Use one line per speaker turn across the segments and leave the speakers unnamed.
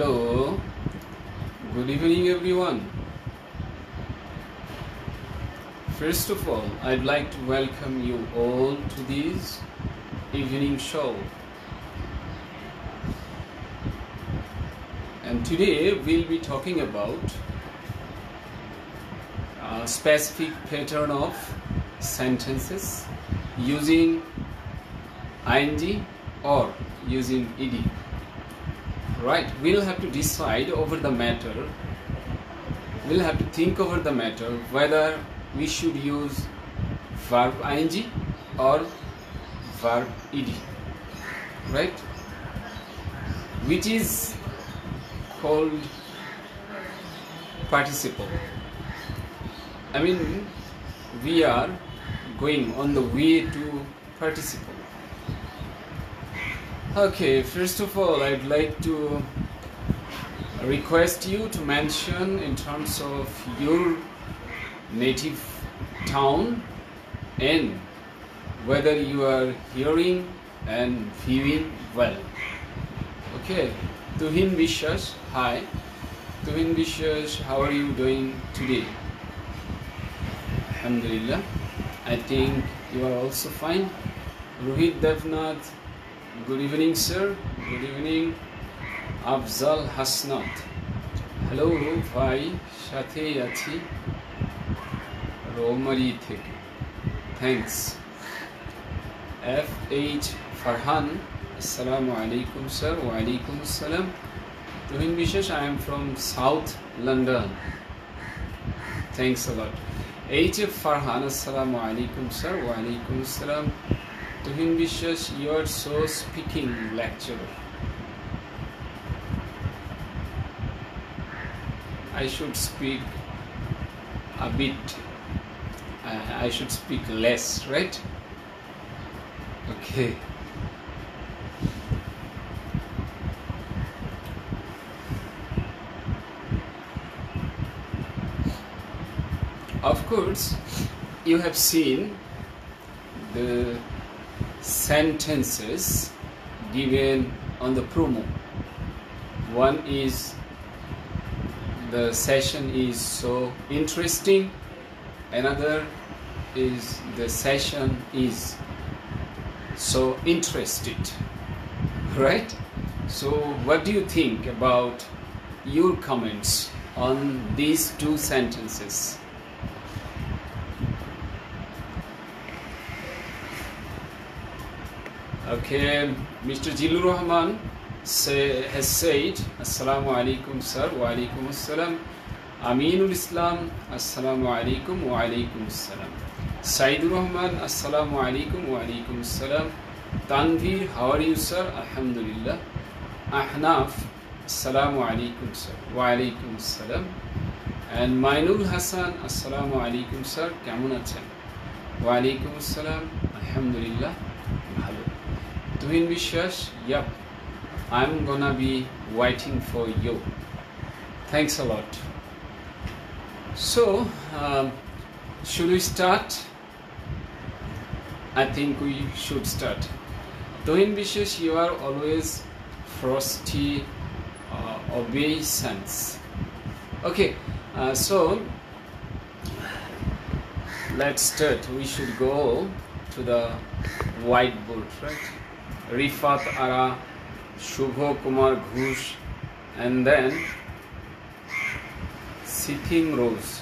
Hello, good evening everyone. First of all, I'd like to welcome you all to this evening show. And today we'll be talking about a specific pattern of sentences using ing or using ed. Right, we'll have to decide over the matter, we'll have to think over the matter whether we should use verb ing or verb ed, right, which is called participle. I mean, we are going on the way to participle. Okay, first of all, I'd like to request you to mention in terms of your native town and whether you are hearing and viewing well. Okay, Tuhin Bishas, hi. Tuhin Bishas, how are you doing today? Alhamdulillah, I think you are also fine. Rohit Devnath, good evening sir, good evening. Afzal Hasnat, hello bhai, সাথে আছি রৌমারি থেকে, thanks. FH Farhan, assalamu alaikum sir. Wa alaikum assalam. Tuhin Bishesh, I am from South London, thanks a lot. HF Farhan, assalamu alaikum sir. Wa alaikum assalam. Tuhin Bishesh, you are so speaking lecturer. I should speak a bit, I should speak less, right? Okay. Of course, you have seen the sentences given on the promo. One is, the session is so interesting. Another is, the session is so interested, right? So what do you think about your comments on these two sentences? Okay, Mr. Jilur Rahman has said, Assalamu alaikum sir. Wa alaikum assalam. Aminul Islam, Assalamu alaikum. Wa alaikum assalam. Saidur Rahman, Assalamu alaikum. Wa alaikum assalam. Tanvir, how are you sir? Alhamdulillah. Ahnaf, Assalamu alaikum sir. Wa alaikum assalam. And Mainul Hassan, Assalamu alaikum sir. Kemun achen? Wa alaikum assalam. Alhamdulillah. Bhalo. Tuhin Bishwash, yep, I'm gonna be waiting for you. Thanks a lot. So, should we start? I think we should start. Tuhin Bishwash, you are always frosty obeisance. Okay, so let's start. We should go to the whiteboard, right? Rifat Ara, Shubho Kumar Ghosh, and then Sithim Rose.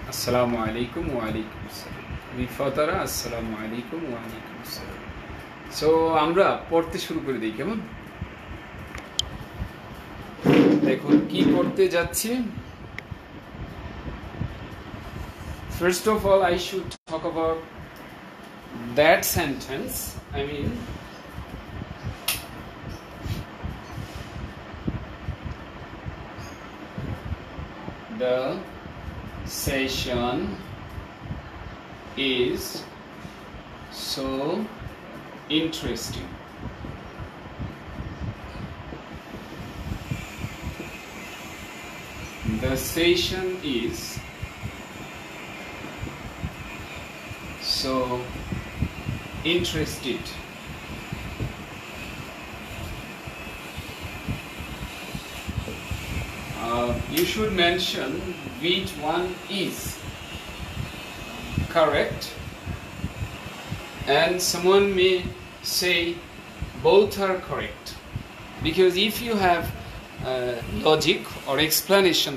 Assalamu alaikum wa alaikum assalam. Rifat Ara, assalamu alaikum wa alaikum assalam. So আমরা পড়তে শুরু করে দিই, কেমন? দেখুন কি করতে যাচ্ছি। First of all, I should talk about that sentence. I mean, the session is so interesting. The session is so interested. You should mention which one is correct, and someone may say both are correct, because if you have logic or explanation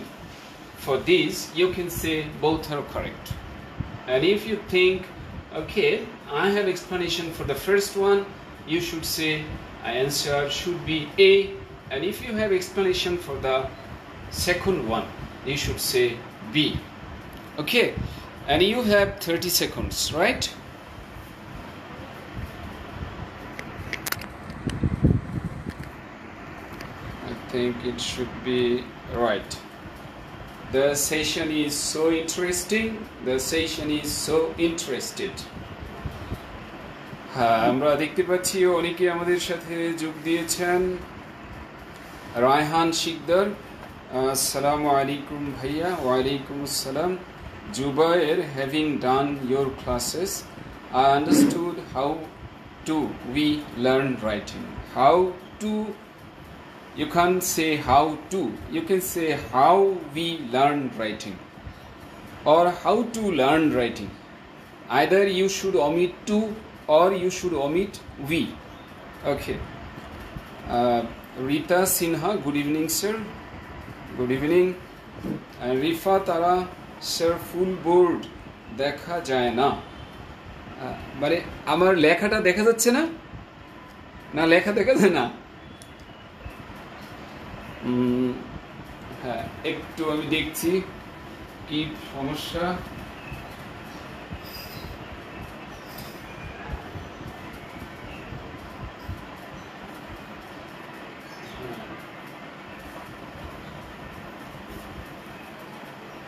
for this, you can say both are correct. And if you think, okay, I have explanation for the first one, you should say answer should be A. And if you have explanation for the second one, you should say B. Okay, and you have 30 seconds, right? I think it should be right. The session is so interesting. The session is so interested. হ্যাঁ, আমরা দেখতে পাচ্ছি অনেকে আমাদের সাথে যোগ দিয়েছেন। রায়হান শিকদার, আসসালামু আলাইকুম ভাইয়া। ওয়ালাইকুম আসসালাম। Jubair, having done your classes, I understood how to we learn writing. How to, you can't say how to, you can say how we learn writing or how to learn writing. Either you should omit to or you should omit we. Okay. Rita Sinha, good evening sir. Good evening. And Rifa Tara, sir, full board দেখা যায় না। মানে আমার লেখাটা দেখা যাচ্ছে না, না লেখা দেখা যায় না? হ্যাঁ, একটু আমি দেখছি কি সমস্যা।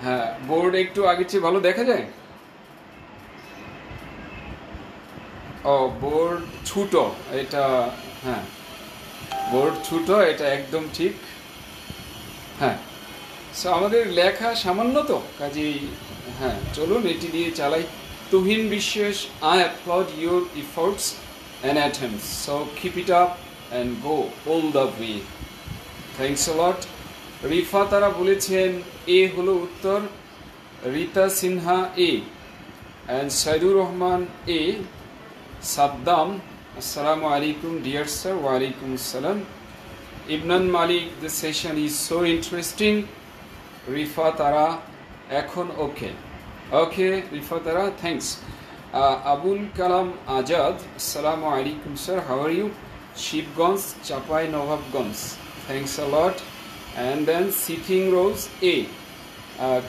হ্যাঁ, বোর্ড একটু আগের চেয়ে ভালো দেখা যায়। ও, বোর্ড ছোট, এটা হ্যাঁ, বোর্ড ছোট, এটা একদম ঠিক। হ্যাঁ, সো আমাদের লেখা সামান্য তো, কাজেই হ্যাঁ, চলুন এটি দিয়ে চালাই। তুহিন বিশ্বাস, I applaud your efforts and attempts, so keep it up and go all the way. Thanks a lot. Rifa তারা বলেছেন এ হলো উত্তর। রিতা সিনহা এ, and সাইদুর রহমান এ। সাদ্দাম, আসসালামু আলাইকুম ডিয়ার স্যার। ওয়ালাইকুম আসসালাম। ইবনান মালিক, the session is so interesting. Rifa তারা, এখন ওকে। ওকে রিফা তারা, থ্যাংকস। আবুল কালাম আজাদ, আসসালামু আলাইকুম sir, how are you? Shibganj, Chapai Nawabganj, thanks a lot. And then Sitting Rose A,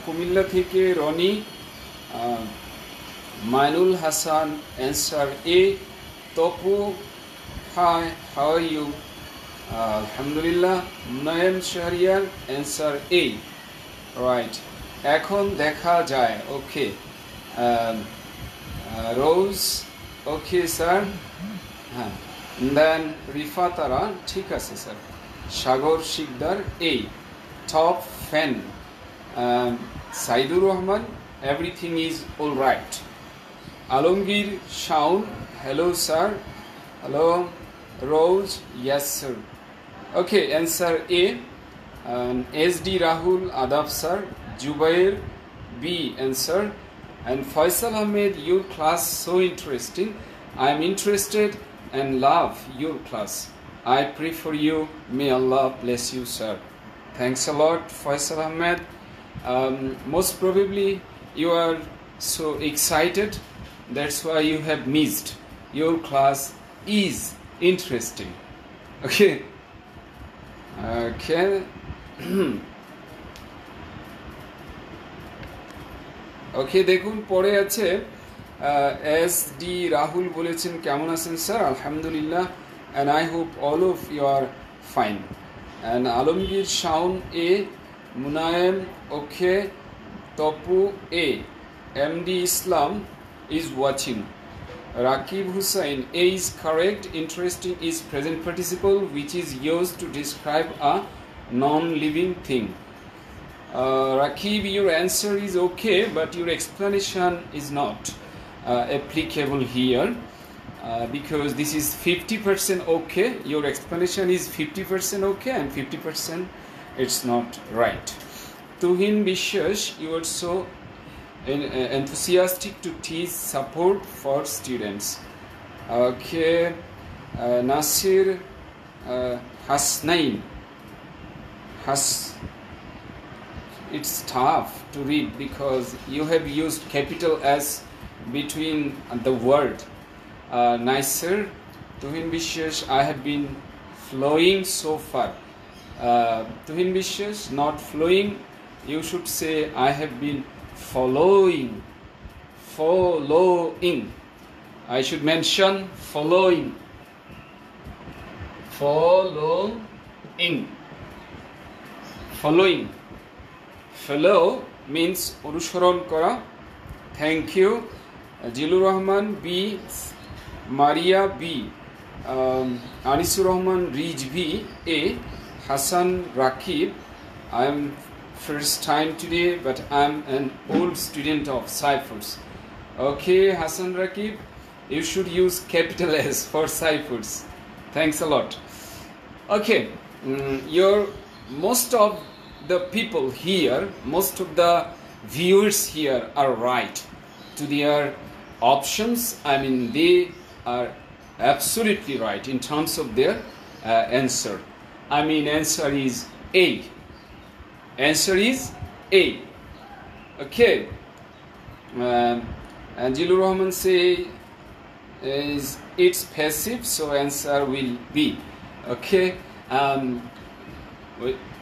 Comilla থেকে Rony. Mainul Hasan, answer A. Tapu, hi, how are you? আলহামদুলিল্লাহ। নয়ন শাহরিয়ার, answer A, right. এখন দেখা যায়, ওকে। রোজ, ওকে স্যার, হ্যাঁ। দেন রিফা তারা, ঠিক আছে sir. Sagar Shikdar A, top fan. Saidur Rahman, everything is all right. Alamgir Shaon, hello sir. Hello. Rose, yes sir. Okay, answer A. S D. Rahul, আদাব sir. Zubair B, answer. And Faisal Ahmed, your class so interesting. I am interested and love your class. I pray for you. May Allah bless you, sir. Thanks a lot, Faisal Ahmed. Most probably you are so excited. That's why you have missed. Your class is interesting. Okay. Okay. ওকে, দেখুন পরে আছে এস.ডি. রাহুল বলেছেন কেমন আছেন sir? আলহামদুলিল্লাহ, and I hope all of you are fine. And Alamgir Shaun A, Munayem, okay. Topu A, MD Islam is watching. Rakib Hussain, A is correct. Interesting is present participle which is used to describe a non-living thing. Rakib, your answer is okay, but your explanation is not applicable here. Because this is 50% okay, your explanation is 50% okay and 50% It's not right. Tuhin Bishwash, you are so enthusiastic to teach support for students. Okay, Nasir Hasnain. It's tough to read because you have used capital S between the word. Nasir Tuhin Bishwash, I have been flowing so far. Tuhin Bishwash, not flowing, you should say I have been following. Following. I should mention following. Following. Following. Follow means অনুসরণ করা. Thank you. Jilur Rahman B. Maria B. Anisur Rahman Rij B. A. Hassan Rakib. I am first time today, but I am an old student of ciphers. Okay, Hassan Rakib, you should use capital S for ciphers. Thanks a lot. Okay, most of the people here, most of the viewers here are right to their options. I mean, they are absolutely right in terms of their answer. I mean, answer is A. Answer is A. Okay. And Jilur Rahman say it's passive, so answer will be. Okay.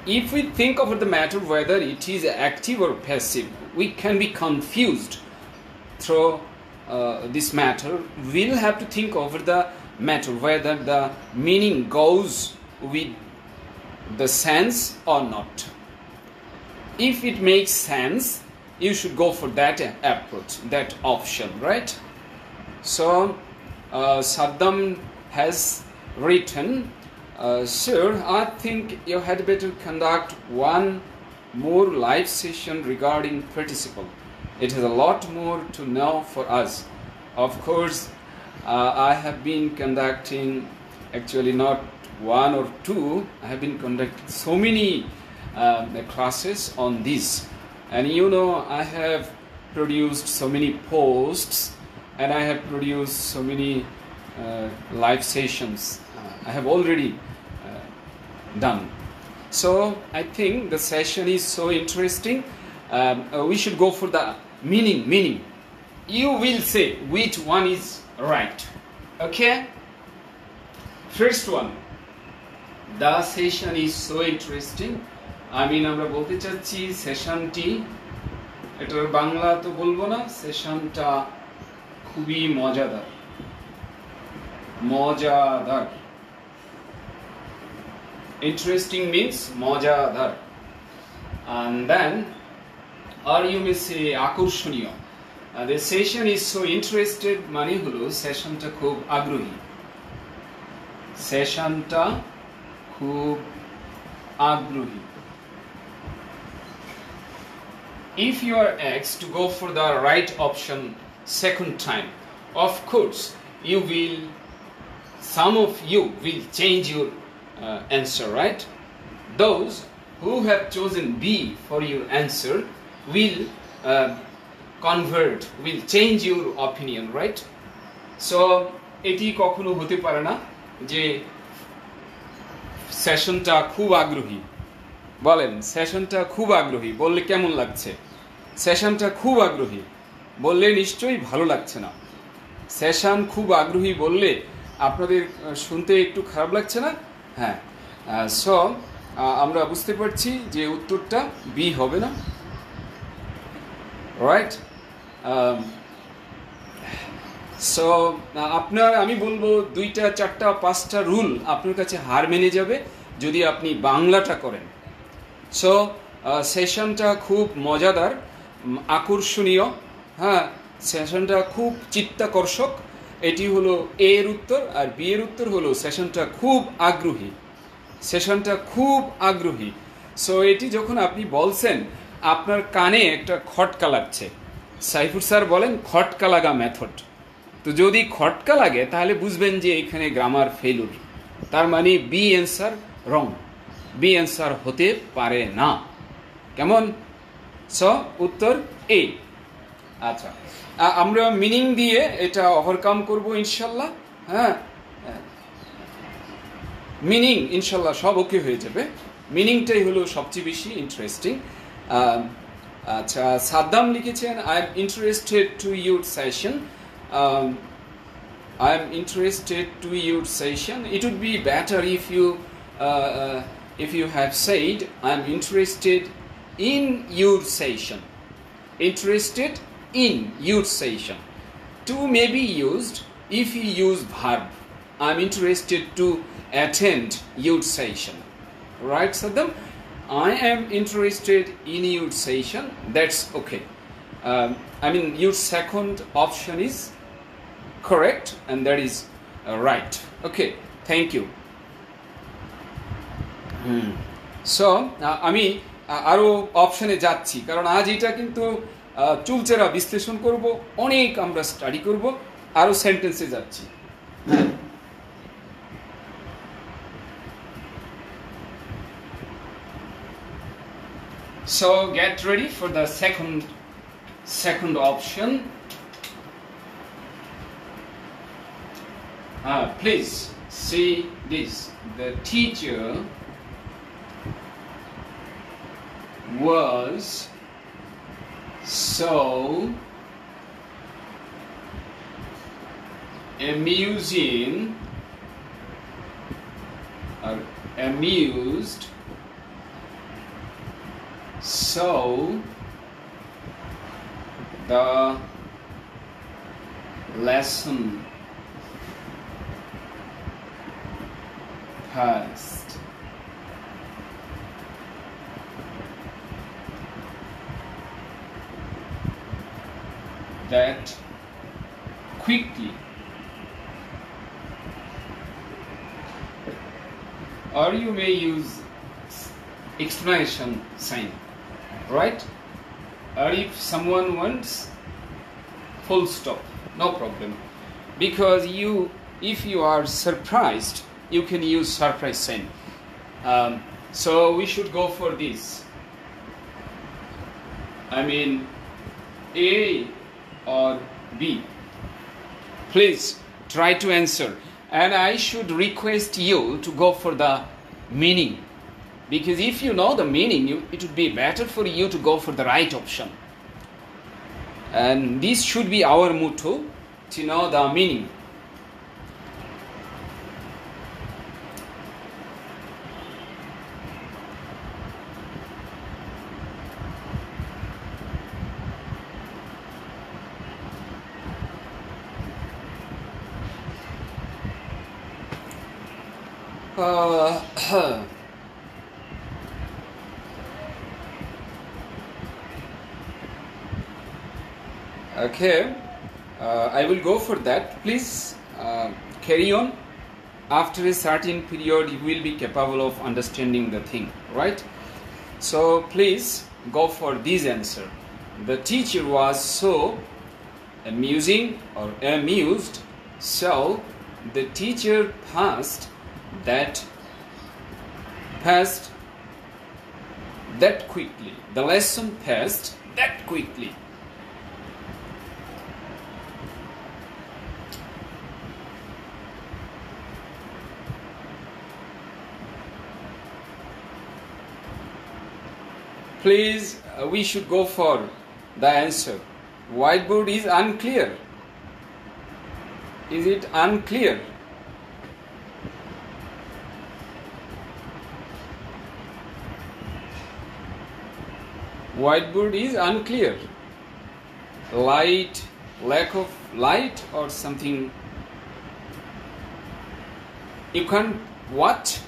If we think of the matter whether it is active or passive, we can be confused through this matter. We'll have to think over the matter whether the meaning goes with the sense or not. If it makes sense, you should go for that approach, that option, right? So Saddam has written, sir, I think you had better conduct one more live session regarding participle. It has a lot more to know for us. Of course, I have been conducting, actually not one or two, I have been conducting so many classes on this. And I have produced so many posts and I have produced so many live sessions. I have already done. So I think the session is so interesting. We should go for the meaning. You will say which one is right. Okay? First one. The session is so interesting. আমরা বলতে চাচ্ছি সেশনটি, এটার বাংলা তো বলবো না, সেশনটা খুবই মজাদার. মজাদার. Interesting means মজাদার. And then, or you may say আকর্ষণীয়. The session is so interested মানে হলো সেশনটা খুব আগ্রহী. সেশনটা খুব আগ্রহী. If you are asked to go for the right option second time, of course some of you will change your answer, right? Those who have chosen B for your answer will will change your opinion, right? So এটি কখনো হতে পারে না যে সেশনটা খুব আগ্রহী. বলেন সেশনটা খুব আগ্রহী বললে কেমন লাগছে? সেশনটা খুব আগ্রহী বললে নিশ্চয়ই ভালো লাগছে না. সেশন খুব আগ্রহী বললে আপনাদের শুনতে একটু খারাপ লাগছে না? হ্যাঁ. সো আমরা বুঝতে পারছি যে উত্তরটা বি হবে না, রাইট? সো আমি বলবো 2টা 4টা 5টা রুল আপনার কাছে হার মেনে যাবে যদি আপনি বাংলাটা করেন. সো সেশনটা খুব মজাদার, আকর্ষণীয়, হ্যাঁ, সেশনটা খুব চিত্তাকর্ষক, এটি হলো এ এর উত্তর. আর বি এর উত্তর হলো সেশনটা খুব আগ্রহী. সেশনটা খুব আগ্রহী. সো এটি যখন আপনি বলছেন আপনার কানে একটা খটকা লাগছে. সাইফুর স্যার বলেন খটকা লাগা মেথড. তো যদি খটকা লাগে তাহলে বুঝবেন যে এখানে গ্রামার ফেলুর, তার মানে B answer wrong. B answer হতে পারে না। কেমন? সো উত্তর এ। আচ্ছা, আমরা মিনিং দিয়ে এটা ওভারকাম করব ইনশাল্লাহ। হ্যাঁ, মিনিং ইনশাল্লাহ সব ওকে হয়ে যাবে। মিনিংটাই হলো সবচেয়ে বেশি ইন্টারেস্টিং। আচ্ছা, সাদ্দাম লিখেছেন I am interested to your session. I am interested to your session. It would be better if you have said I am interested in your session. Interested in your session. To may be used if you use verb. I am interested to attend your session. Right, Saddam? I am interested in your session. That's okay. I mean, your second option is correct, and that is right. Okay, thank you. So আমি আরো অপশনে যাচ্ছি, কারণ আজ এটা কিন্তু চুলচেরা বিশ্লেষণ করব, অনেক আমরা স্টাডি করব, আরো সেন্টেন্সে যাচ্ছি। So get ready for the second option. Please see this. The teacher was so amused, so the lesson passed. That quickly. Or you may use exclamation sign, right? Or if someone wants full stop, no problem. Because if you are surprised, you can use surprise sign. So we should go for this. I mean, A or B. Please try to answer. And I should request you to go for the meaning. Because if you know the meaning, it would be better for you to go for the right option. And this should be our motto, to know the meaning. Okay, I will go for that. Please carry on. After a certain period, you will be capable of understanding the thing, right? So please go for this answer. The teacher was so amusing or amused, so the teacher passed that quickly. The lesson passed that quickly. Please, we should go for the answer. Whiteboard is unclear. Is it unclear? Whiteboard is unclear. Light, lack of light or something. You can't watch.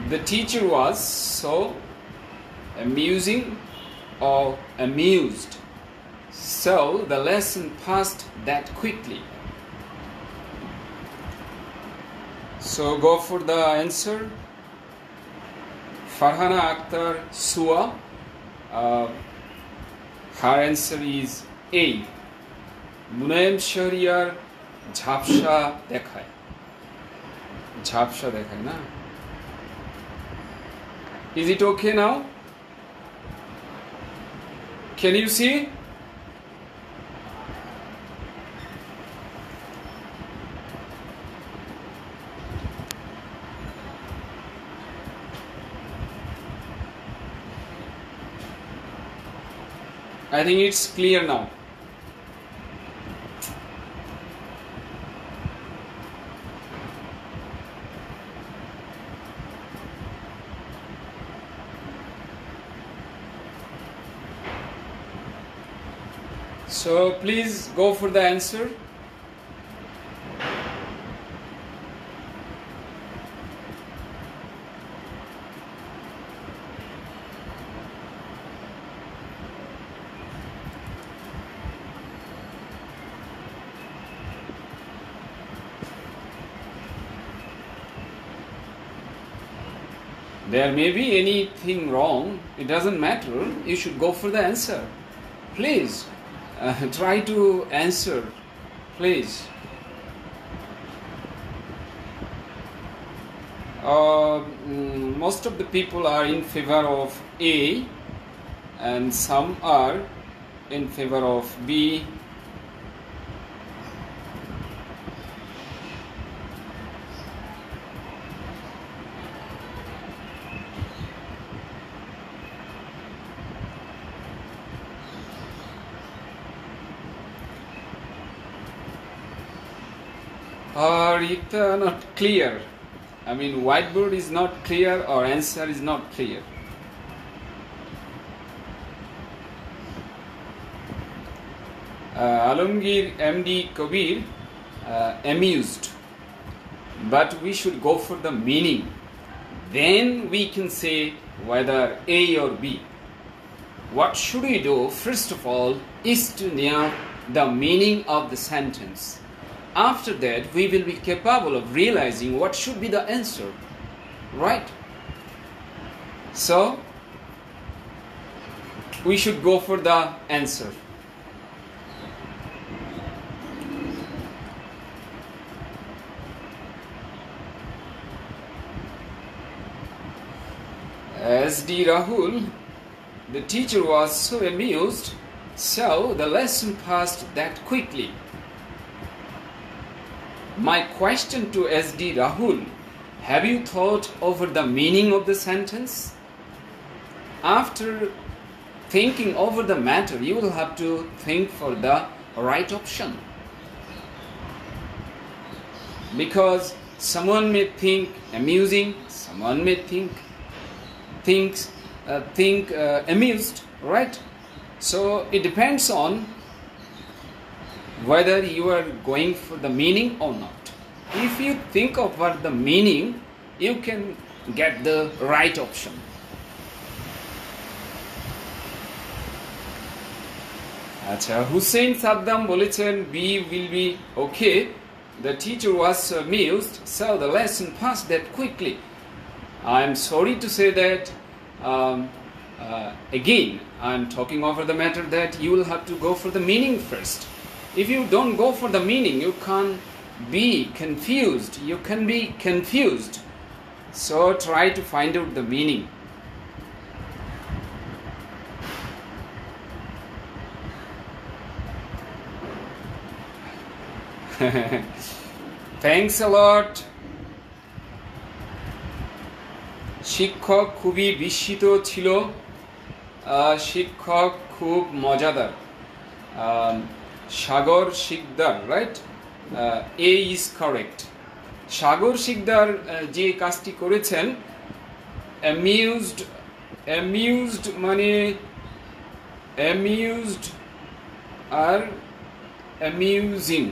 The teacher was so amusing or amused, so the lesson passed that quickly. So go for the answer. Farhana Akhtar Sua, her answer is A. Munayem Shahriyar ঝাপসা দেখায় না? Is it okay now? Can you see? I think it's clear now. So please go for the answer. There may be anything wrong, it doesn't matter, you should go for the answer. Please. Try to answer, please. Most of the people are in favor of A and some are in favor of B. Or it not clear. I mean, whiteboard is not clear or answer is not clear. Alamgir MD Kabir amused, but we should go for the meaning. Then we can say whether A or B. What should we do? First of all, is to know the meaning of the sentence. After that, we will be capable of realizing what should be the answer, right? So, we should go for the answer. SD Rahul, the teacher was so amused, so the lesson passed that quickly. My question to SD Rahul, have you thought over the meaning of the sentence? After thinking over the matter, you will have to think for the right option. Because someone may think amusing, someone may think amused, right? So it depends on whether you are going for the meaning or not. If you think over the meaning, you can get the right option. আচ্ছা, হুসেইন সাদ্দাম বলেছেন B will be okay. The teacher was amused, so the lesson passed that quickly. I am sorry to say that again, I am talking over the matter that you will have to go for the meaning first. If you don't go for the meaning, you can't be confused. You can be confused. So try to find out the meaning. Thanks a lot. শিক্ষক খুবই বিস্মিত ছিল। শিক্ষক খুব মজাদার। Sagar Shikdar, right? A is correct. Sagar Shikdar যে কাজটি করেছেন, amused মানে amused আর amusing,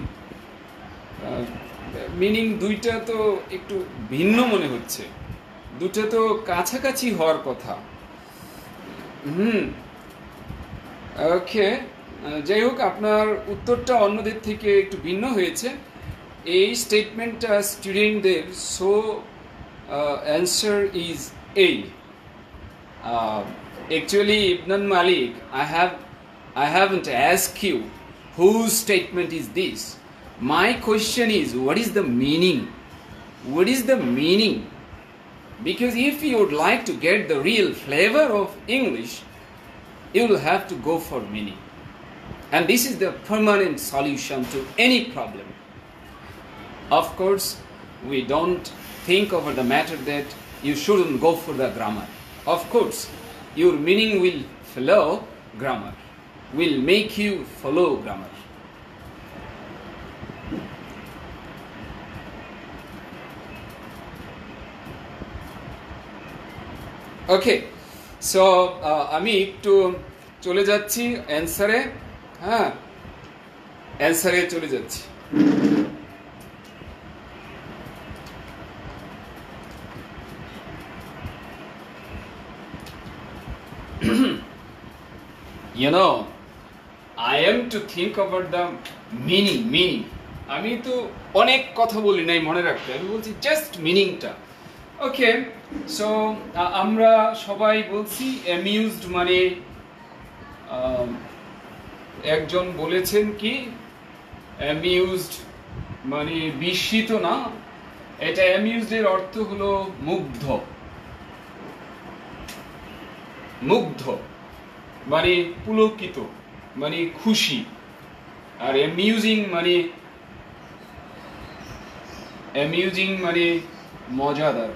মিনিং দুইটা তো একটু ভিন্ন মনে হচ্ছে, দুটো তো কাছাকাছি হওয়ার কথা। ওকে, যাই হোক, আপনার উত্তরটা অন্যদের থেকে একটু ভিন্ন হয়েছে। এই স্টেটমেন্টটা স্টুডেন্টদের, so answer is A. Uh, Actually, Ibn Malik, I haven't asked you whose statement is this. My question is, what is the meaning? What is the meaning? Because if you would like to get the real flavor of English, you will have to go for meaning. And this is the permanent solution to any problem. Of course, we don't think over the matter that you shouldn't go for the grammar. Of course, your meaning will follow grammar, will make you follow grammar. Okay, so আমি একটু চলে যাচ্ছি অ্যান্সারে। হ্যাঁ, অ্যান্সারে চলে যাচ্ছি। You know, I am to think about the meaning. আমি তো অনেক কথা বলি নাই মনে রাখতে, আমি বলছি জাস্ট মিনিংটা। ওকে, সো আমরা সবাই বলছি অ্যামিউজড মানে একজন বলেছেন কি অ্যামিউজড মানে বিস্মিত না, এটা অ্যামিউজড-এর অর্থ হলো মুগ্ধ। মুগ্ধ মানে পুলকিত, মানে খুশি। আর অ্যামিউজিং মানে মজাদার।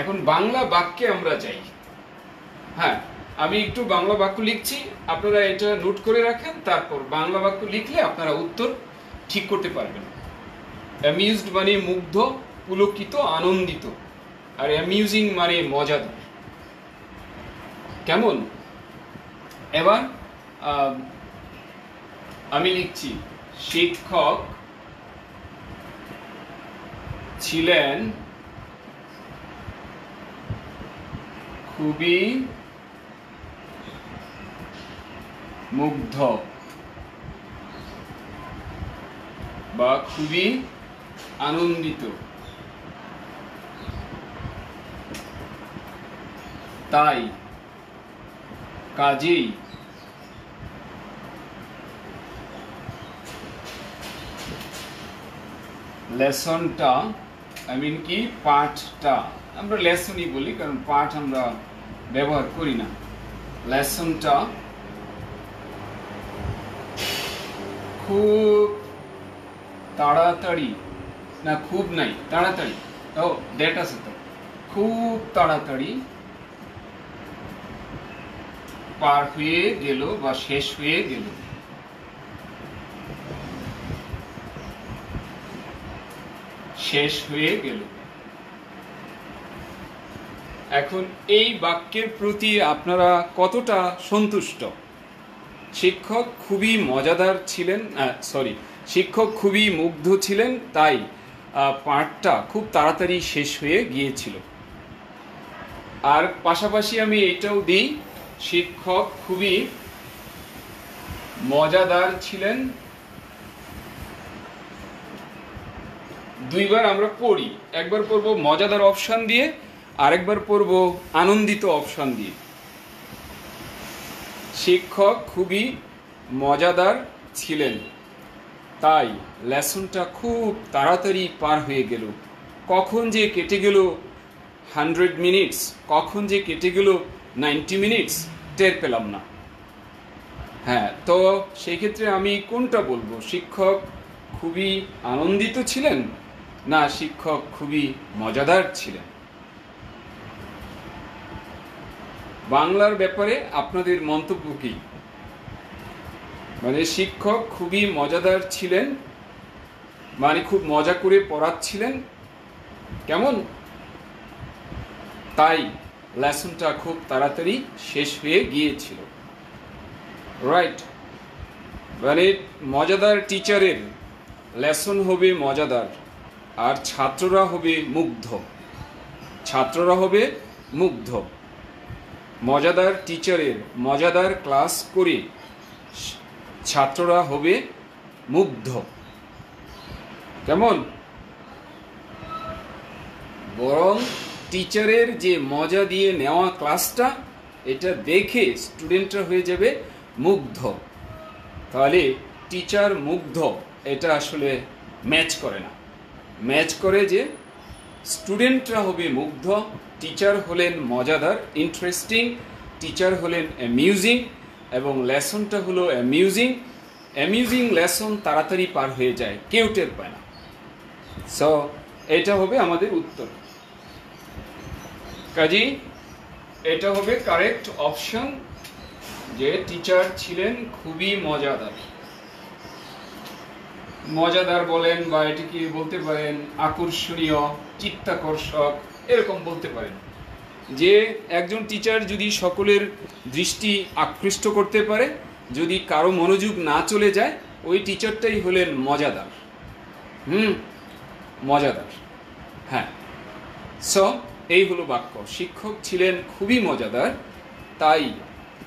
এখন বাংলা বাক্যে আমরা যাই। হ্যাঁ, আমি একটু বাংলা বাক্য লিখছি, আপনারা এটা নোট করে রাখেন, তারপর বাংলা বাক্য লিখলে আপনারা উত্তর ঠিক করতে পারবেন। অ্যামিউজড মানে মুগ্ধ, পুলকিত, আনন্দিত। আর অ্যামিউজিং মানে মজাদার। কেমন? এবার আমি লিখছি, শিক্ষক ছিলেন খুবই মুগ্ধ বা খুবই আনন্দিত, তাই কাজেই লেসনটা, কি পাঠটা, আমরা লেসনই বলি কারণ পাঠ আমরা ব্যবহার করি না। লেসনটা খুব তাড়াতাড়ি, না খুব নাই, তাড়াতাড়ি, ও দ্যাট আছে তো, খুব তাড়াতাড়ি পার হয়ে গেল বা শেষ হয়ে গেল। শেষ হয়ে গেল। এখন এই বাক্যের প্রতি আপনারা কতটা সন্তুষ্ট? শিক্ষক খুবই মজাদার ছিলেন, শিক্ষক খুবই মুগ্ধ ছিলেন, তাই পাঠটা খুব তাড়াতাড়ি শেষ হয়ে গিয়েছিল। আর পাশাপাশি আমি এটাও দিই, শিক্ষক খুবই মজাদার ছিলেন। দুইবার আমরা পড়ি, একবার পড়ব মজাদার অপশন দিয়ে, আরেকবার পড়ব আনন্দিত অপশন দিয়ে। শিক্ষক খুবই মজাদার ছিলেন, তাই লেসনটা খুব তাড়াতাড়ি পার হয়ে গেল। কখন যে কেটে গেল 100 মিনিটস, কখন যে কেটে গেল 90 মিনিটস, টের পেলাম না। হ্যাঁ, তো সেই ক্ষেত্রে আমি কোনটা বলবো? শিক্ষক খুবই আনন্দিত ছিলেন, না শিক্ষক খুবই মজাদার ছিলেন? বাংলার ব্যাপারে আপনাদের মন্তব্য কি? মানে শিক্ষক খুবই মজাদার ছিলেন মানে খুব মজা করে পড়াচ্ছিলেন, কেমন? তাই লেসনটা খুব তাড়াতাড়ি শেষ হয়ে গিয়েছিল। রাইট, মানে মজাদার টিচারের লেসন হবে মজাদার, আর ছাত্ররা হবে মুগ্ধ। ছাত্ররা হবে মুগ্ধ। মজাদার টিচারের মজাদার ক্লাস করে ছাত্ররা হবে মুগ্ধ। কেমন? বরং টিচারের যে মজা দিয়ে নেওয়া ক্লাসটা, এটা দেখে স্টুডেন্টরা হয়ে যাবে মুগ্ধ। তাহলে টিচার মুগ্ধ, এটা আসলে ম্যাচ করে না। ম্যাচ করে যে স্টুডেন্টরা হবে মুগ্ধ, টিচার হলেন মজাদার, ইন্টারেস্টিং, টিচার হলেন অ্যামিউজিং, এবং লেসনটা হলো অ্যামিউজিং লেসন তাড়াতাড়ি পার হয়ে যায়, কেউ টের পায় না। সো এটা হবে আমাদের উত্তর। কাজী এটা হবে কারেক্ট অপশন, যে টিচার ছিলেন খুবই মজাদার। মজাদার বলেন, বা এটিকে বলতে পারেন আকর্ষণীয়, চিত্তাকর্ষক, এরকম বলতে পারেন। যে একজন টিচার যদি সকলের দৃষ্টি আকৃষ্ট করতে পারে, যদি কারো মনোযোগ না চলে যায়, ওই টিচারটাই হলেন মজাদার। মজাদার, হ্যাঁ। সো এই হলো বাক্য, শিক্ষক ছিলেন খুবই মজাদার, তাই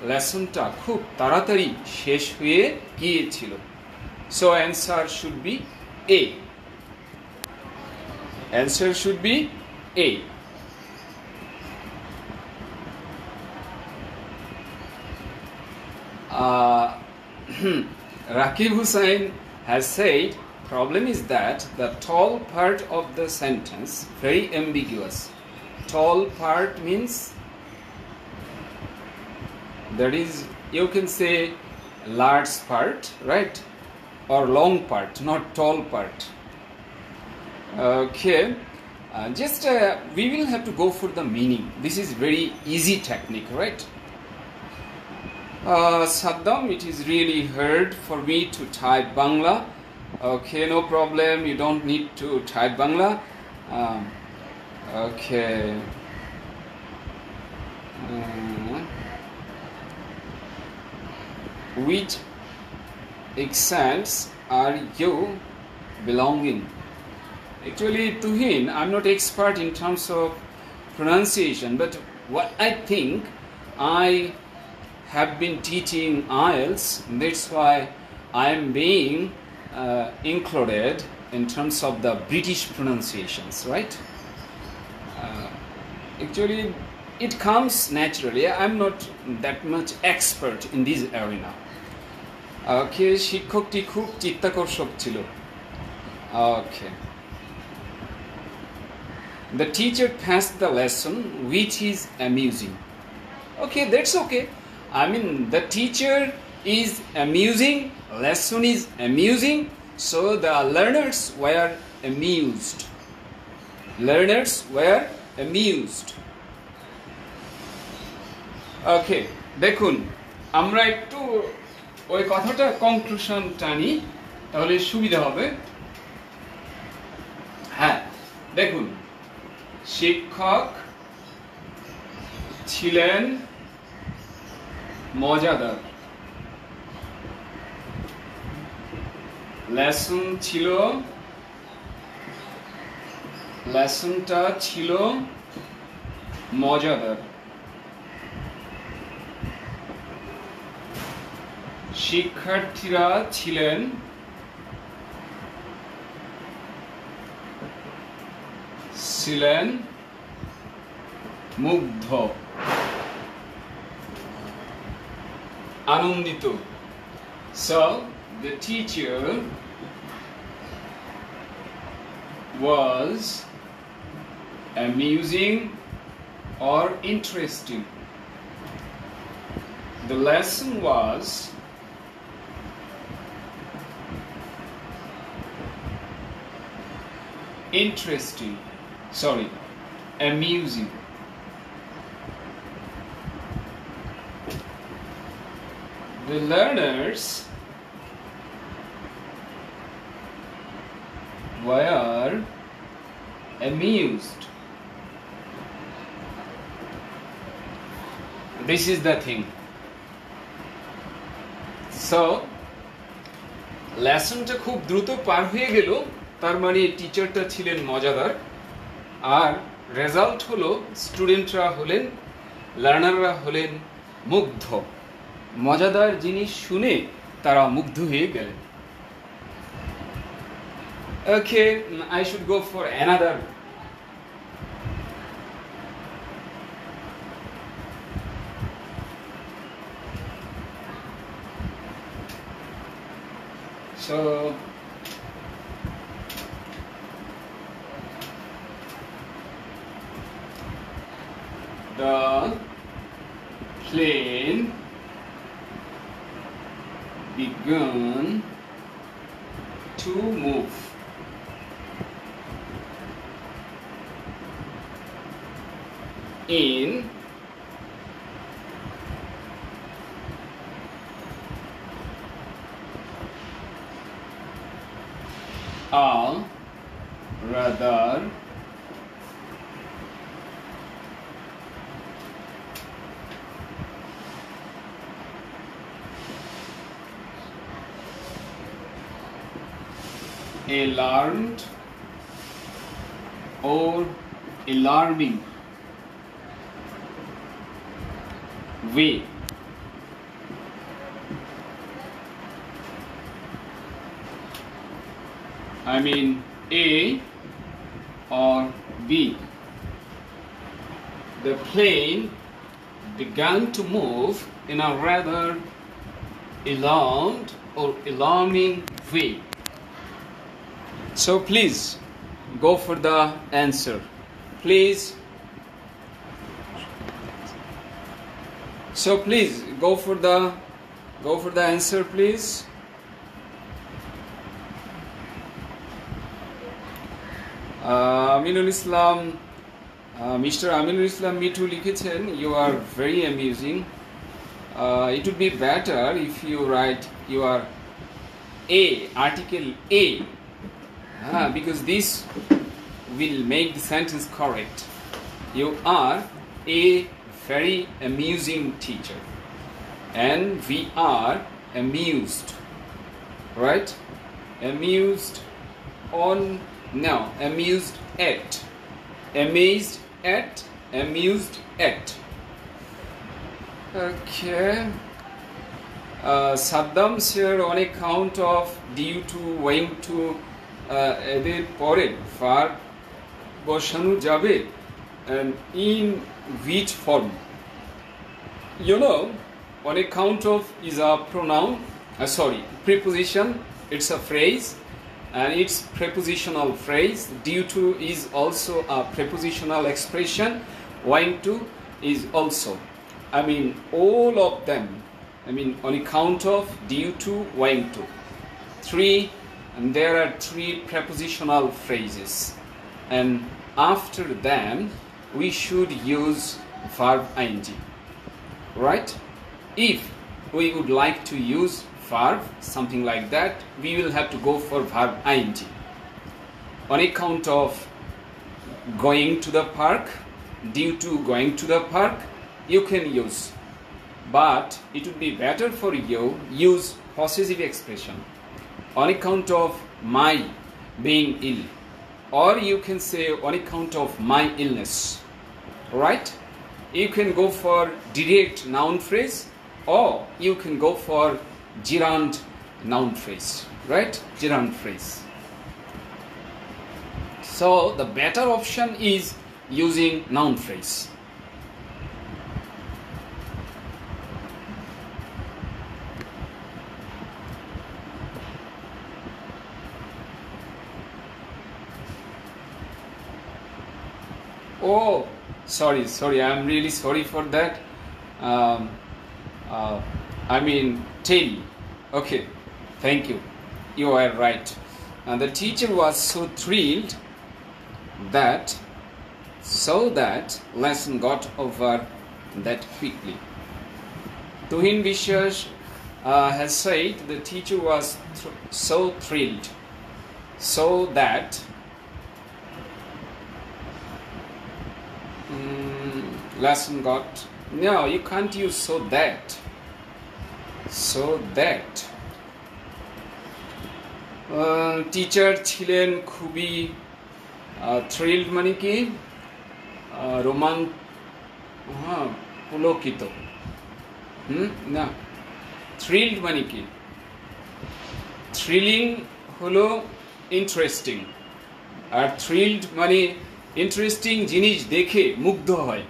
লেসনটা খুব তাড়াতাড়ি শেষ হয়ে গিয়েছিল। So answer should be A. Answer should be A. Rakib Hussain has said, problem is that the tall part of the sentence very ambiguous. Tall part means that is, you can say large part, right? Or long part, not tall part. Okay, we will have to go for the meaning. This is very easy technique, right? Saddam, it is really hard for me to type Bangla. Okay, no problem, you don't need to type Bangla. Okay. Which accents are you belonging? Actually, Tuhin, I'm not expert in terms of pronunciation, but what I think, I have been teaching IELTS, that's why I am being included in terms of the British pronunciations, right? Actually, it comes naturally. I'm not that much expert in this arena. Okay, শিক্ষকটি খুব চিত্তাকর্ষক ছিল। Okay. The teacher passed the lesson, which is amusing. Okay, that's okay. I mean, the teacher is amusing, lesson is amusing, so the learners were amused. Learners were amused. Okay, দেখুন, আমরা একটু ওই কথাটা conclusion টানি, তাহলে সুবিধা হবে। হ্যাঁ, দেখুন, শিক্ষক ছিলেন মজাদার, লেসনটা ছিল মজাদার, শিক্ষার্থীরা ছিলেন মুগ্ধ, আনন্দিত। So the teacher was amusing or interesting. The lesson was amusing. The learners were amused. This is the thing. So, লেসনটা খুব দ্রুত পার হয়ে গেল, তার মানে টিচারটা ছিলেন মজাদার, আর রেজাল্ট হলো স্টুডেন্টরা হলেন, লার্নাররা হলেন মুগ্ধ। মজাদার জিনিস শুনে তারা মুগ্ধ হয়ে গেলেন। Okay, I should go for another. So the plane began to move. In a rather alarmed or alarming way. I mean A or B. The plane began to move in a rather alarmed or alarming way. So please go for the answer. Please. So please go for the answer, please. Aminul Islam, Mr. Aminul Islam Mitu লিখেছেন, you are very amusing. It would be better if you write your A, article A, because this will make the sentence correct. You are a very amusing teacher, and we are amused, right? Amused on, no, amused at, amazed at, amused at. Okay. Saddam sir, on account of due to going to এদের পরে verb বসানো যাবে, and in which form? You know, on account of is a pronoun, preposition. It's a phrase, and it's prepositional phrase. Due to is also a prepositional expression. Going to is also. I mean, all of them. I mean, on account of, due to, going to. And there are three prepositional phrases. And after them, we should use verb ing. Right? If we would like to use verb, something like that, we will have to go for verb ing. On account of going to the park, due to going to the park, you can use. But it would be better for you use possessive expression. On account of my being ill, or you can say on account of my illness, right? You can go for direct noun phrase, or you can go for gerund noun phrase, right? Gerund phrase. So the better option is using noun phrase. Oh, sorry, I'm really sorry for that. I mean, tell. Okay, thank you. You are right. And the teacher was so thrilled that lesson got over that quickly. Tuhin Vishwash has said the teacher was so thrilled, so that lesson got, no, you can't use so that teacher ছিলেন খুবই thrilled মানে কি পুলকিত, না, thrilled মানে কি, thrilling হলো interesting, আর thrilled মানে ইন্টারেস্টিং জিনিস দেখে মুগ্ধ হয়।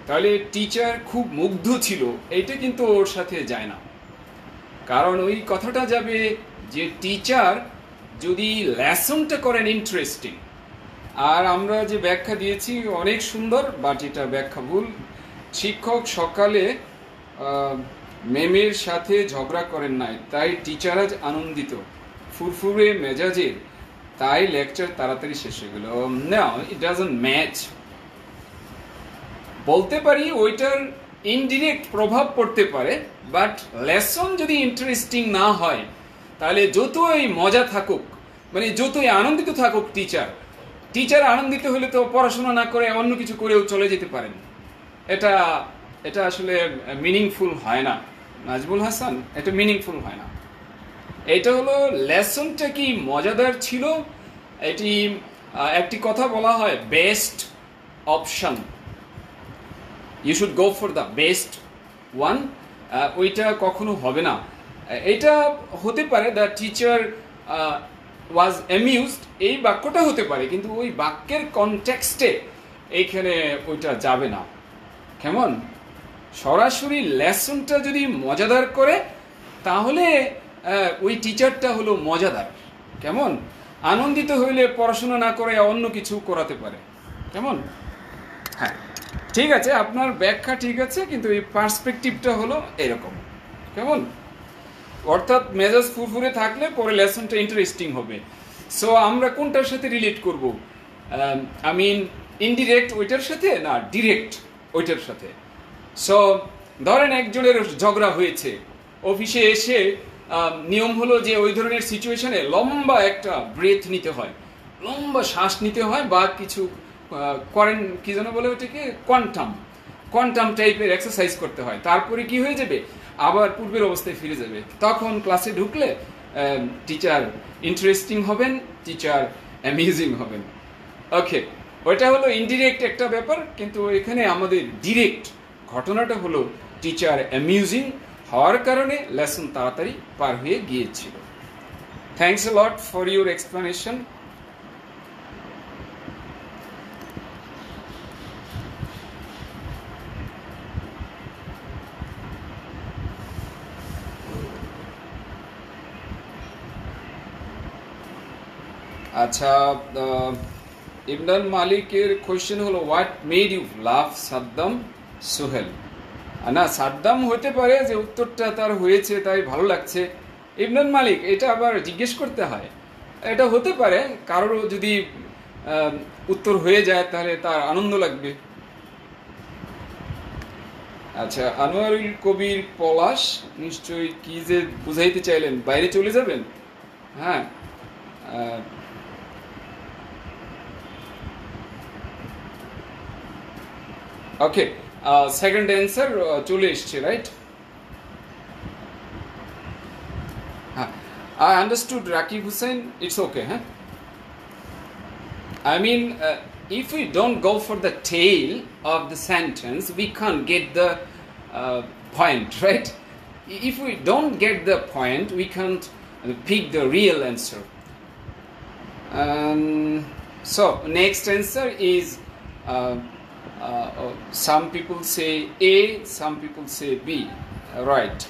তাহলে টিচার খুব মুগ্ধ ছিল, এইটা কিন্তু ওর সাথে যায় না। কারণ ওই কথাটা যাবে যে টিচার যদি লেসনটা করেন ইন্টারেস্টিং। আর আমরা যে ব্যাখ্যা দিয়েছি অনেক সুন্দর, বাট এটা ব্যাখ্যা ভুল। শিক্ষক সকালে ম্যামের সাথে ঝগড়া করেন নাই, তাই টিচার আজ আনন্দিত, ফুরফুরে মেজাজের, তাই লেকচার তাড়াতাড়ি শেষ হয়ে গেল। না, ইট ডাজন্ট ম্যাচ। বলতে পারি ওইটার ইনডিরেক্ট প্রভাব পড়তে পারে, বাট লেসন যদি ইন্টারেস্টিং না হয় তাহলে যতই মজা থাকুক, মানে যতই আনন্দিত থাকুক টিচার আনন্দিত হলে তো পড়াশোনা না করে অন্য কিছু করেও চলে যেতে পারেন। এটা আসলে মিনিংফুল হয় না নাজমুল হাসান, এটা মিনিংফুল হয় না। এটা হলো লেসনটা কি মজাদার ছিল, এটি একটি কথা বলা হয় best option, you should go for the best one. ওইটা কখনো হবে না। এটা হতে পারে দ্য টিচার ওয়াজ অ্যামিউজড, এই বাক্যটা হতে পারে, কিন্তু ওই বাক্যের কনটেক্সটে এইখানে ওইটা যাবে না। কেমন? সরাসরি লেসনটা যদি মজাদার করে তাহলে ওই টিচারটা হলো মজাদার। কেমন? আনন্দিত হইলে পড়াশোনা না করে অন্য কিছু করাতে পারে। কেমন? হ্যাঁ, ঠিক আছে, আপনার ব্যাখ্যা ঠিক আছে, কিন্তু এই পার্সপেক্টিভটা হলো এরকম। কেমন? অর্থাৎ মেজাজ ফুরফুরে থাকলে পরে লেসনটা ইন্টারেস্টিং হবে। সো আমরা কোনটার সাথে রিলেট করব? আই মিন ইনডিরেক্ট ওইটার সাথে না ডিরেক্ট ওইটার সাথে। সো ধরেন একজনের ঝগড়া হয়েছে, অফিসে এসে নিয়ম হলো যে ওই ধরনের সিচুয়েশনে লম্বা একটা ব্রেথ নিতে হয়, লম্বা শ্বাস নিতে হয়, বা কিছু করেন কি যেন বলে ওটাকে, কোয়ান্টাম টাইপের এক্সারসাইজ করতে হয়। তারপরে কি হয়ে যাবে, আবার পূর্বের অবস্থায় ফিরে যাবে। তখন ক্লাসে ঢুকলে টিচার ইন্টারেস্টিং হবেন, টিচার অ্যামিউজিং হবেন। ওকে, ওইটা হলো ইনডিরেক্ট একটা ব্যাপার, কিন্তু এখানে আমাদের ডিরেক্ট ঘটনাটা হলো টিচার অ্যামিউজিং হওয়ার কারণে লেসন তাড়াতাড়ি পার হয়ে গিয়েছিল। Thanks a lot for your explanation. আচ্ছা, ইমরান মালিকের কোয়েশ্চেন হলো what made you love Saddam Sohel. না, সাদ্দাম হতে পারে যে উত্তরটা তার হয়েছে তাই ভালো লাগছে। ইমরান মালিক, এটা আবার জিজ্ঞেস করতে হয়। এটা হতে পারে কারোর যদি উত্তর হয়ে যায় তাহলে তার আনন্দ লাগবে। আচ্ছা, আনোয়ারুল কবির পলাশ নিশ্চয়ই কি যে বুঝাইতে চাইলেন, বাইরে চলে যাবেন? হ্যাঁ, ওকে, সেকেন্ড অ্যান্সার চলে এসছে, রাইট? হ্যাঁ, I understood Rakib Hussain, it's okay, huh? I mean, if we don't go for the tail of the sentence, we can't get the point, right? If we don't get the point, we can't pick the real answer. So, next answer is some people say A, some people say B, right?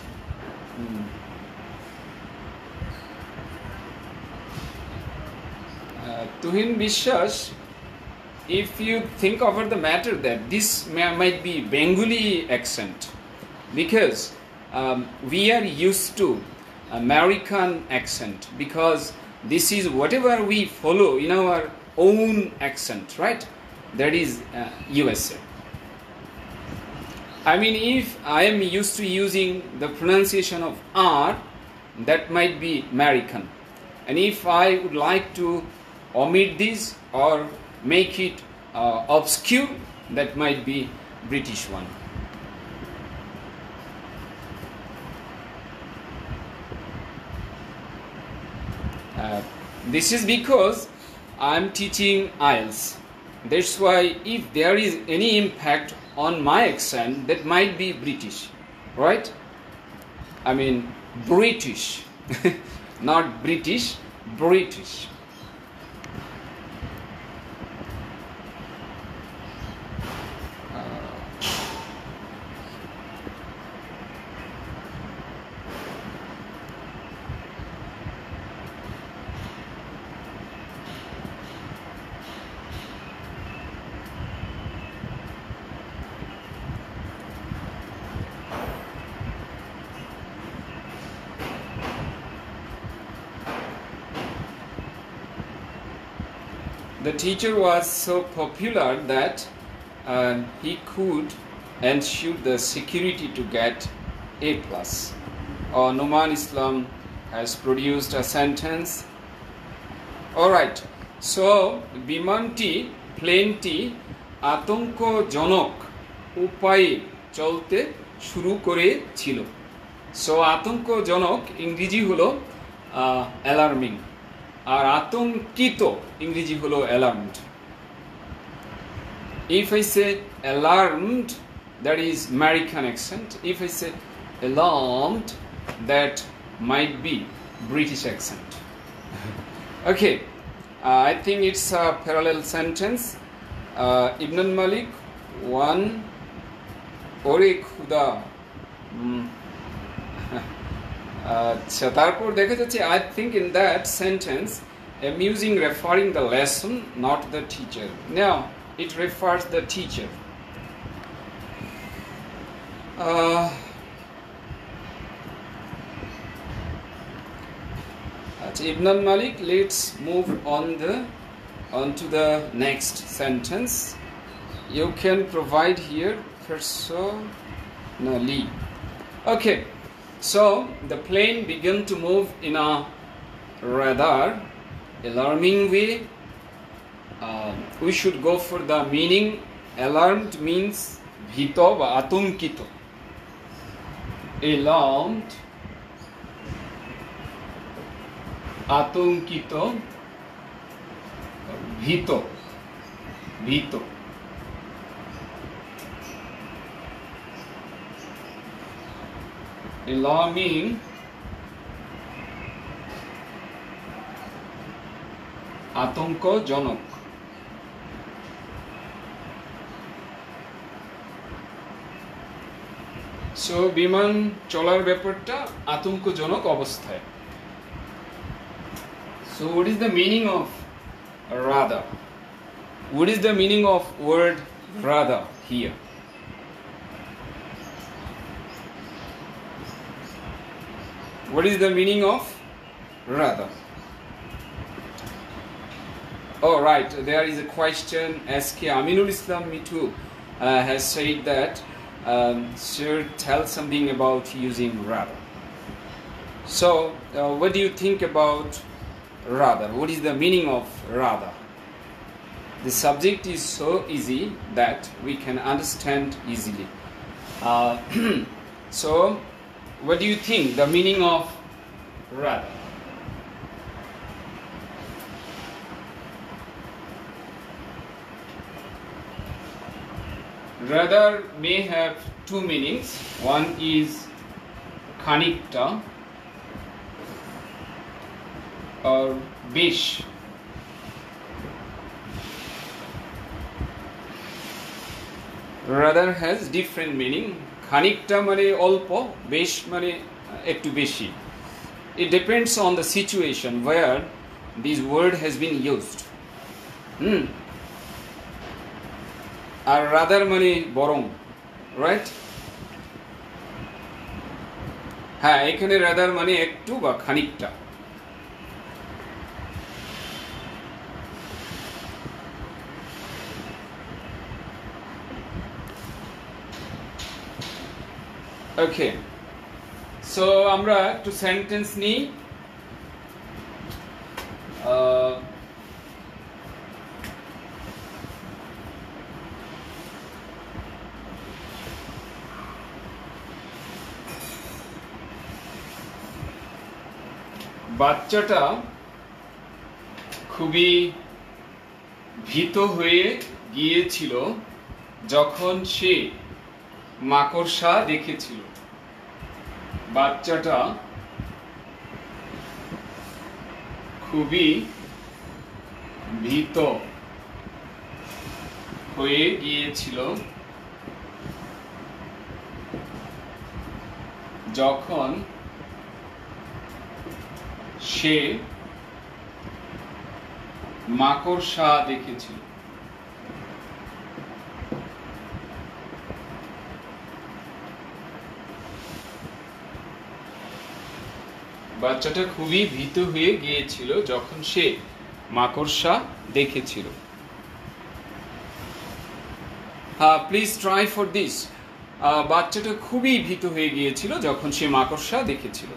Tuhin Bishwas, if you think over the matter that this might be Bengali accent, because we are used to American accent, because this is whatever we follow in our own accent, right? That is USA. I mean, if I am used to using the pronunciation of R, that might be American. And if I would like to omit this or make it obscure, that might be British one. This is because I'm teaching IELTS. That's why if there is any impact on my accent, that might be British, right? I mean British, not British, British. The teacher was so popular that he could ensure the security to get A+. Noman Islam has produced a sentence. Alright, so bimanti, plainti, atonko jonok, upaye cholte shuru kore chilo. So atonko jonok ইংরেজি হলো alarming. আর আতঙ্কিত ইংরেজি হলো alarmed. If I say alarmed, that is American accent. If I say alarmed, that might be British accent. Okay, I think it's a parallel sentence. Ibn al-Malik, one, ore khuda. আচ্ছা, তারপর দেখা যাচ্ছে I think in that sentence amusing referring the lesson, not the teacher. Now it refers the teacher. Ibn al-Malik, let's move on to the next sentence. You can provide here personally. Okay. So the plane began to move in a rather alarming way. We should go for the meaning. Alarmed means bhito ba atonkito. Alarmed, atonkito, bhito. Alarming, আতঙ্কজনক. So বিমান চলার ব্যাপারটা আতঙ্কজনক অবস্থায়. So what is the meaning of rather? What is the meaning of word rather here? What is the meaning of rather? Oh, right, there is a question. SK Aminul Islam Mitu has said that sir, tell something about using rather. So what do you think about rather? What is the meaning of rather? The subject is so easy that we can understand easily. So what do you think the meaning of rather? Rather may have two meanings. One is khanikta or bish. Rather has different meaning. Khanikta mane olpo, bish mane ekটু বেশি. It depends on the situation where this word has been used. R rather মানে বরং, right? হ্যাঁ, এখানে rather মানে একটু বা খানিকটা. Okay, so আমরা একটু সেন্টেন্স নিই. বাচ্চাটা খুবই ভীত হয়ে গিয়েছিল যখন সে মাকড়সা দেখেছিল. বাচ্চাটা খুবই ভীত হয়ে গিয়েছিল যখন সে মাকড়সা দেখেছিল। বাচ্চাটা খুবই ভীত হয়ে গিয়েছিল যখন সে মাকড়সা দেখেছিল। Please try for this. বাচ্চাটা খুবই ভীত হয়ে গিয়েছিল যখন সে মাকড়সা দেখেছিল।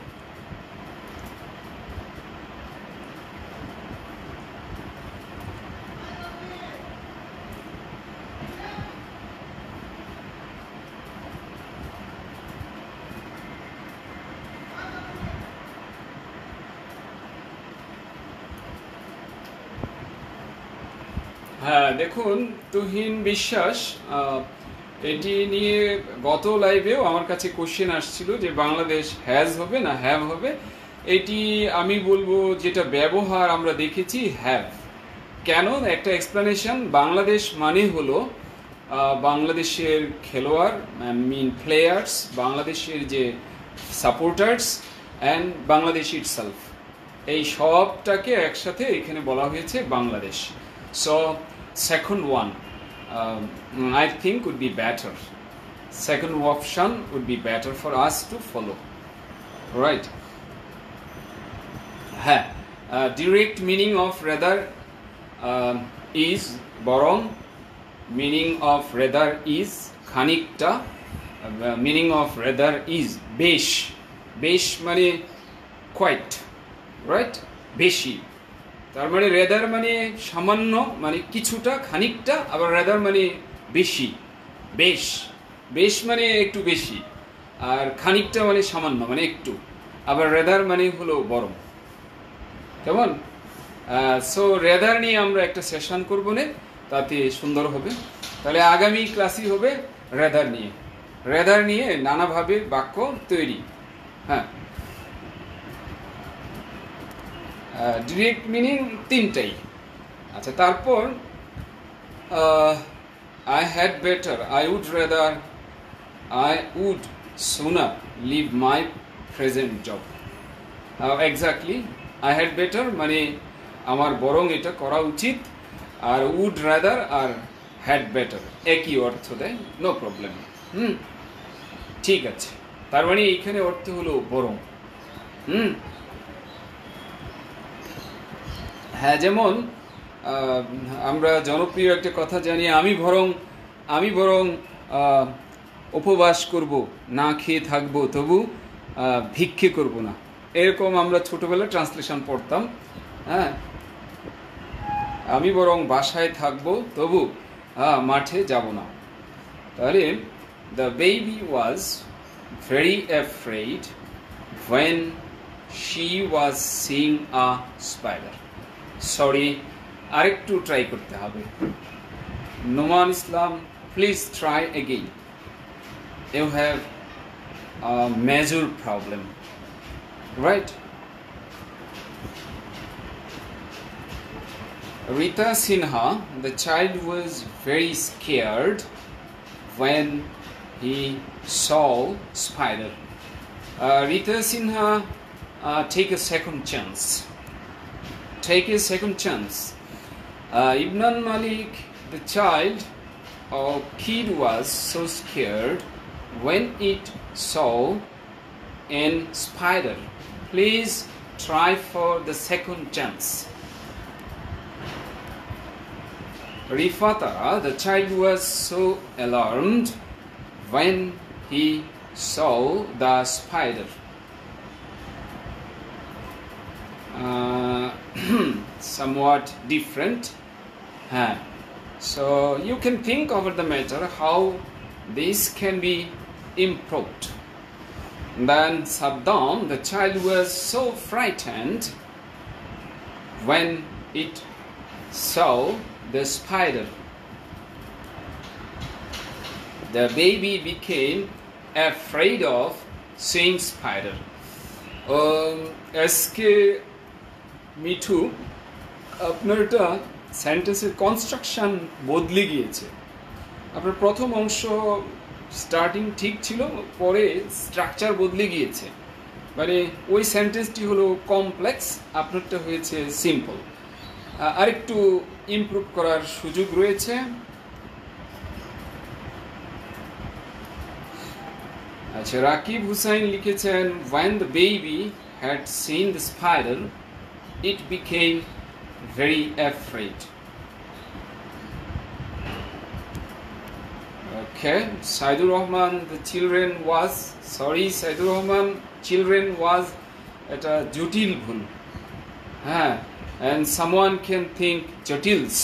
হ্যাঁ, দেখুন তুহিন বিশ্বাস, এটি নিয়ে গত লাইভেও আমার কাছে কোশ্চেন আসছিল যে বাংলাদেশ হ্যাজ হবে না হ্যাভ হবে। এটি আমি বলবো যেটা ব্যবহার আমরা দেখেছি হ্যাভ। কেন, একটা এক্সপ্লেনেশন। বাংলাদেশ মানে হলো বাংলাদেশের খেলোয়াড়, প্লেয়ার্স, বাংলাদেশের যে সাপোর্টার্স অ্যান্ড বাংলাদেশ ইটসেলফ, এই সবটাকে একসাথে এখানে বলা হয়েছে Bangladesh. So second one I think would be better. Second option would be better for us to follow, right? Direct meaning of rather is borong, meaning of rather is khanikta, meaning of rather is besh mane quite, right? Beshi, তার মানে rather মানে সামান্য, মানে কিছুটা, খানিকটা, আবার rather মানে বেশি, বেশ মানে একটু বেশি, আর খানিকটা মানে সামান্য, মানে একটু, আবার রেদার মানে হলো বরং। কেমন? সো রেদার নিয়ে আমরা একটা সেশন করবো না, তাতে সুন্দর হবে। তাহলে আগামী ক্লাসই হবে রেদার নিয়ে নানাভাবে বাক্য তৈরি। হ্যাঁ, ডিরেক্ট মিনিং তিনটাই। আচ্ছা, তারপর I had better, I would rather, I would sooner leave my present job. Exactly, I had better মানে আমার বরং এটা করা উচিত, আর উড রেদার আর হ্যাড বেটার একই অর্থ দেয়, নো প্রবলেম। ঠিক আছে, তার মানে এইখানে অর্থ হলো বরং। হ্যাঁ, যেমন আমরা জনপ্রিয় একটা কথা জানি, আমি বরং উপবাস করব, না খেয়ে থাকবো, তবু ভিক্ষে করব না। এরকম আমরা ছোটবেলায় ট্রান্সলেশন পড়তাম। হ্যাঁ, আমি বরং বাসায় থাকবো, তবু মাঠে যাব না। তাহলে the baby was very afraid when she was seeing a spider. Sorry, আরেকটু ট্রাই করতে হবে। Noman Islam, please try again. You have a major problem, right? Rita Sinha, the child was very scared when he saw spider. Rita Sinha, take a second chance. Ibn Malik, the child or kid was so scared when it saw an spider. Please try for the second chance. Rifata, the child was so alarmed when he saw the spider. Somewhat different. So you can think over the matter how this can be improved. Then Saddam, the child was so frightened when it saw the spider. The baby became afraid of seeing spider. আজকে মিঠু, আপনার এটা সেন্টেন্সের construction বদলে গিয়েছে। আপনার প্রথম অংশ starting ঠিক ছিল, পরে স্ট্রাকচার বদলে গিয়েছে। মানে ওই সেন্টেন্সটি হলো কমপ্লেক্স, আপনারটা হয়েছে সিম্পল। আরেকটু ইমপ্রুভ করার সুযোগ রয়েছে। আচ্ছা, রাকিব হুসাইন লিখেছেন, when the baby had seen the spider it became very afraid. Okay, Saidur Rahman, the children was, sorry Saidur Rahman, children was এটা জটিল ভুল, হ্যাঁ, and someone can think jotils,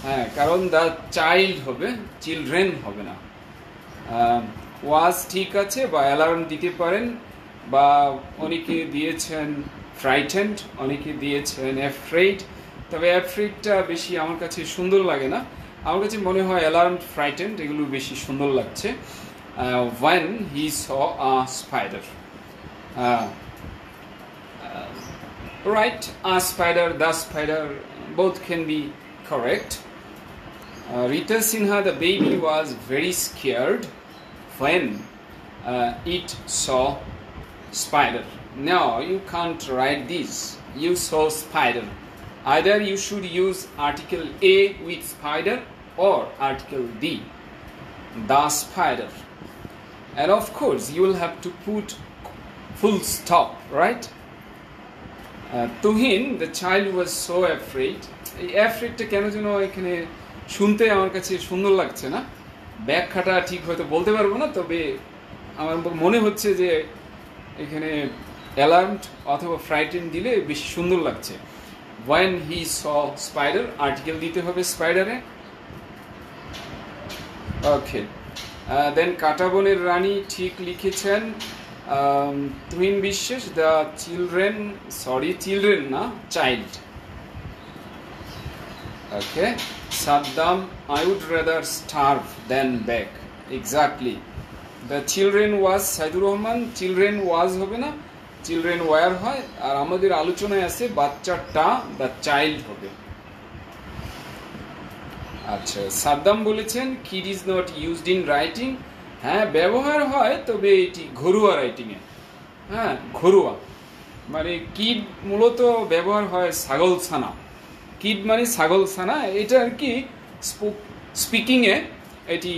হ্যাঁ, কারণ the child হবে, children হবে না। ওয়াজ ঠিক আছে, বা অ্যালার্ম দিতে পারেন, বা অনেকে দিয়েছেন ফ্রাইটেন্ড, অনেকে দিয়েছেন অ্যাফ্রেড। তবে অ্যাফ্রেডটা বেশি আমার কাছে সুন্দর লাগে না, আমার কাছে মনে হয় অ্যালার্ম, ফ্রাইটেন্ড এগুলো বেশি সুন্দর লাগছে। when he saw a spider, right, a spider, the spider, both can be correct. Rita Sinha, the baby was very scared when it saw spider. No, you can't write this. You saw spider. Either you should use article A with spider or article D, the spider. And of course you will have to put full stop, right? Tuhin, the child was so afraid. Afraid-টা কেন যেন এখানে শুনতে আমার কাছে সুন্দর লাগছে না, ব্যাখ্যাটা ঠিক হয়তো বলতে পারবো না, তবে আমার মনে হচ্ছে যে এখানে অ্যালার্মড অথবা ফ্রাইটেন দিলে বেশি সুন্দর লাগছে। when he saw spider, article দিতে হবে স্পাইডারে। ওকে, দেন কাটাবনের রানী ঠিক লিখেছেন, তুহিন বিশ্বাস, দ্য চিলড্রেন, সরি চিলড্রেন না, child. Okay, Saddam, I would rather starve than beg. Exactly. The children was, Saidur Rahman, children was হবে না, চিলড্রেন ওয়ার হয়। আর আমাদের আলোচনায় আছে বাচ্চাটা, দ্য চাইল্ড হবে। আচ্ছা, সাদ্দাম বলেছেন kid is not used in writing. হ্যাঁ, ব্যবহার হয়, তবে এটি ঘরোয়া রাইটিংয়ে। হ্যাঁ, ঘরোয়া মানে কিড মূলত ব্যবহার হয় ছাগল ছানা। কিড মানে ছাগল ছানা, এটা আর কি স্পিকিংয়ে এটি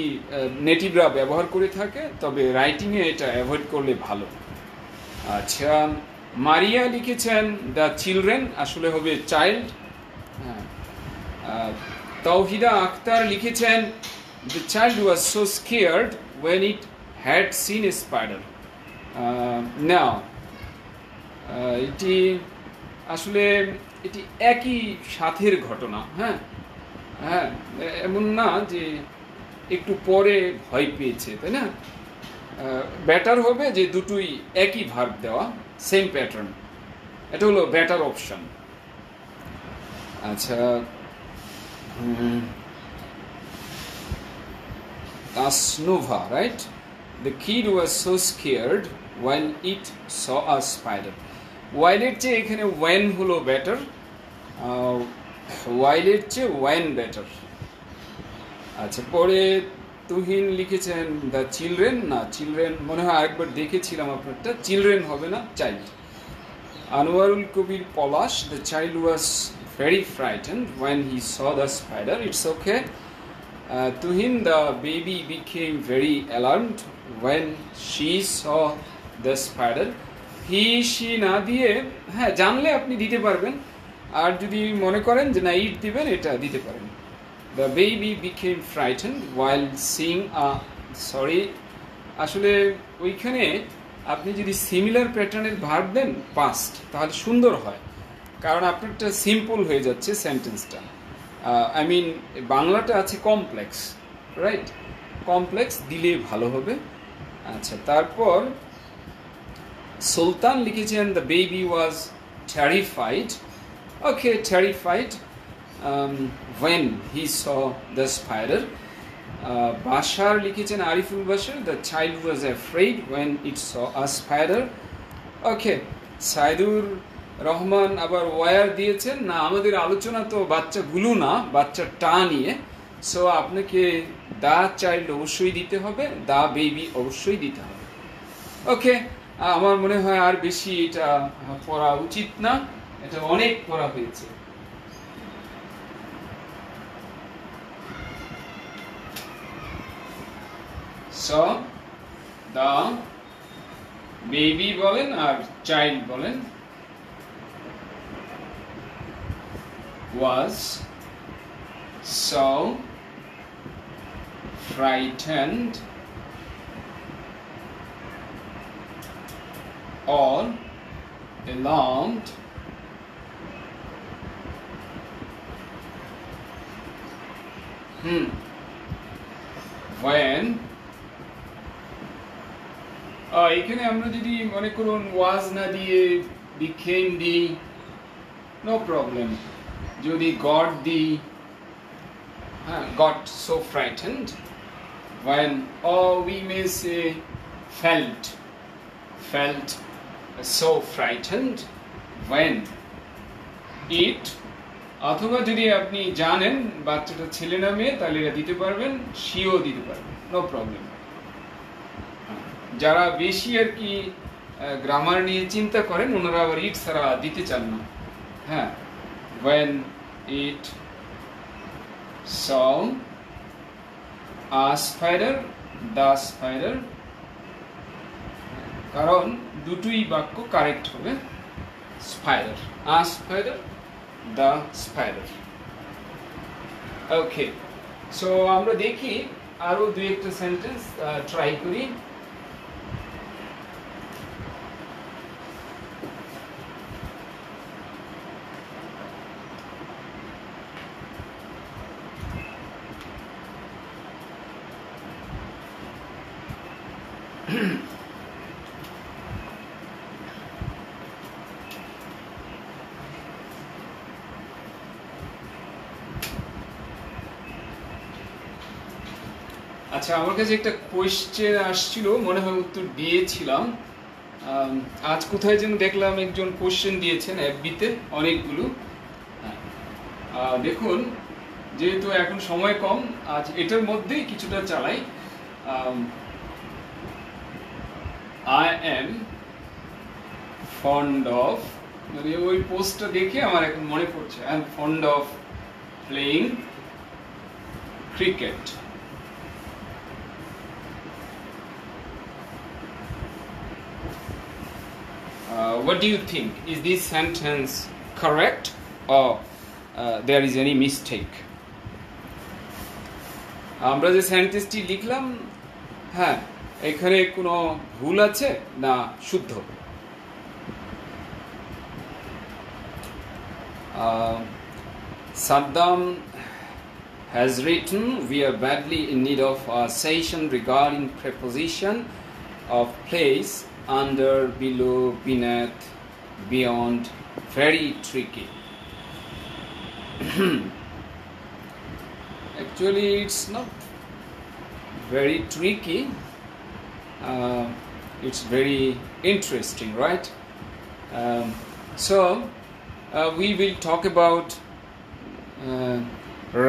নেটিভরা ব্যবহার করে থাকে, তবে রাইটিংয়ে এটা অ্যাভয়েড করলে ভালো। আচ্ছা, মারিয়া লিখেছেন দ্য চিলড্রেন, আসলে হবে চাইল্ড। হ্যাঁ, তৌহিদা আক্তার লিখেছেন the child was so scared when it had seen a spider. না, এটি আসলে এটি একই সাথের ঘটনা। হ্যাঁ হ্যাঁ, এমন না যে একটু পরে ভয় পেয়েছে, তাই না? বেটার হবে যে দুটোই একই ভার্ব দেওয়া, সেম প্যাটার্ন, এটা হলো বেটার অপশন। আচ্ছা, Asnova, right? The kid was so scared while it saw a spider. While এর চেয়ে এখানে when হলো বেটার, while এর চেয়ে when বেটার। আচ্ছা, পরে তুহিন লিখেছেন দ্য চিলড্রেন, না চিলড্রেন মনে হয় আরেকবার দেখেছিলাম আপনারটা, চিলড্রেন হবে না, child. Anwarul Kabir Palash, the child was very frightened when he saw the spider. It's okay. Tuhin, the baby became very alarmed when she saw the spider. He, she না দিয়ে, হ্যাঁ জানলে আপনি দিতে পারবেন, আর যদি মনে করেন যে না ইট দিবেন, এটা দিতে পারেন। The baby became frightened while seeing a, sorry, আসলে ওইখানে আপনি যদি সিমিলার প্যাটার্নের ভার্ব দেন পাস্ট, তাহলে সুন্দর হয়, কারণ আপনারটা সিম্পল হয়ে যাচ্ছে সেন্টেন্সটা। আই মিন বাংলাটা আছে কমপ্লেক্স, রাইট? কমপ্লেক্স দিলে ভালো হবে। আচ্ছা, তারপর সুলতান লিখেছেন the baby was terrified. Okay, terrified when he saw the spider. Bashar লিখেছেন, Ariful Bashar, the child was afraid when it saw a spider. Okay, Saidur Rahman আবার ওয়ার দিয়েছেন না, আমাদের আলোচনা তো বাচ্চাগুলো না, বাচ্চার টা নিয়ে। সো আপনাকে দা চাইল্ড অবশ্যই দিতে হবে, দা বেবি অবশ্যই দিতে হবে। ওকে, আমার মনে হয় আর বেশি এটা পড়া উচিত না, এটা অনেক পড়া হয়েছে। সো দা বেবি বলেন আর চাইল্ড বলেন, was so frightened or alarmed when এখানে আমরা যদি মনে করুন was না দিয়ে became দিই, no problem। যদি got দিই, got so frightened when, or we may say felt so frightened when it, অথবা যদি আপনি জানেন বাচ্চাটা ছেলে না মেয়ে তাহলে এটা দিতে পারবেন, সেও দিতে পারবেন, নো প্রবলেম। যারা বেশি আর কি গ্রামার নিয়ে চিন্তা করেন ওনারা আবার ইট ছাড়া দিতে চান না। হ্যাঁ, when it saw a spider, the spider, কারণ দুটোই বাক্য কারেক্ট হবে, spider, a spider, the spider। Okay, so আমরা দেখি আরো দুই একটা সেন্টেন্স ট্রাই করি। আচ্ছা, আমার কাছে একটা কোয়েশ্চেন আসছিল, মনে হয় উত্তর দিয়েছিলাম। আজ কোথায় যেন দেখলাম একজন কোয়েশ্চেন দিয়েছেন এফবিতে অনেকগুলো। দেখুন, যেহেতু এখন সময় কম, আজ এটার মধ্যেই কিছুটা চালাই। আই এম ফন্ড অফ, মানে ওই পোস্টটা দেখে আমার এখন মনে পড়ছে, I am fond of playing cricket. What do you think? Is this sentence correct or there is any mistake? আমরা যে সেন্টেন্সটি লিখলাম, হ্যাঁ, এখানে কোনো ভুল আছে না শুদ্ধ? Saddam has written, we are badly in need of a session regarding preposition of place, under, below, beneath, beyond, very tricky. Actually, it's not very tricky. It's very interesting, right? So we will talk about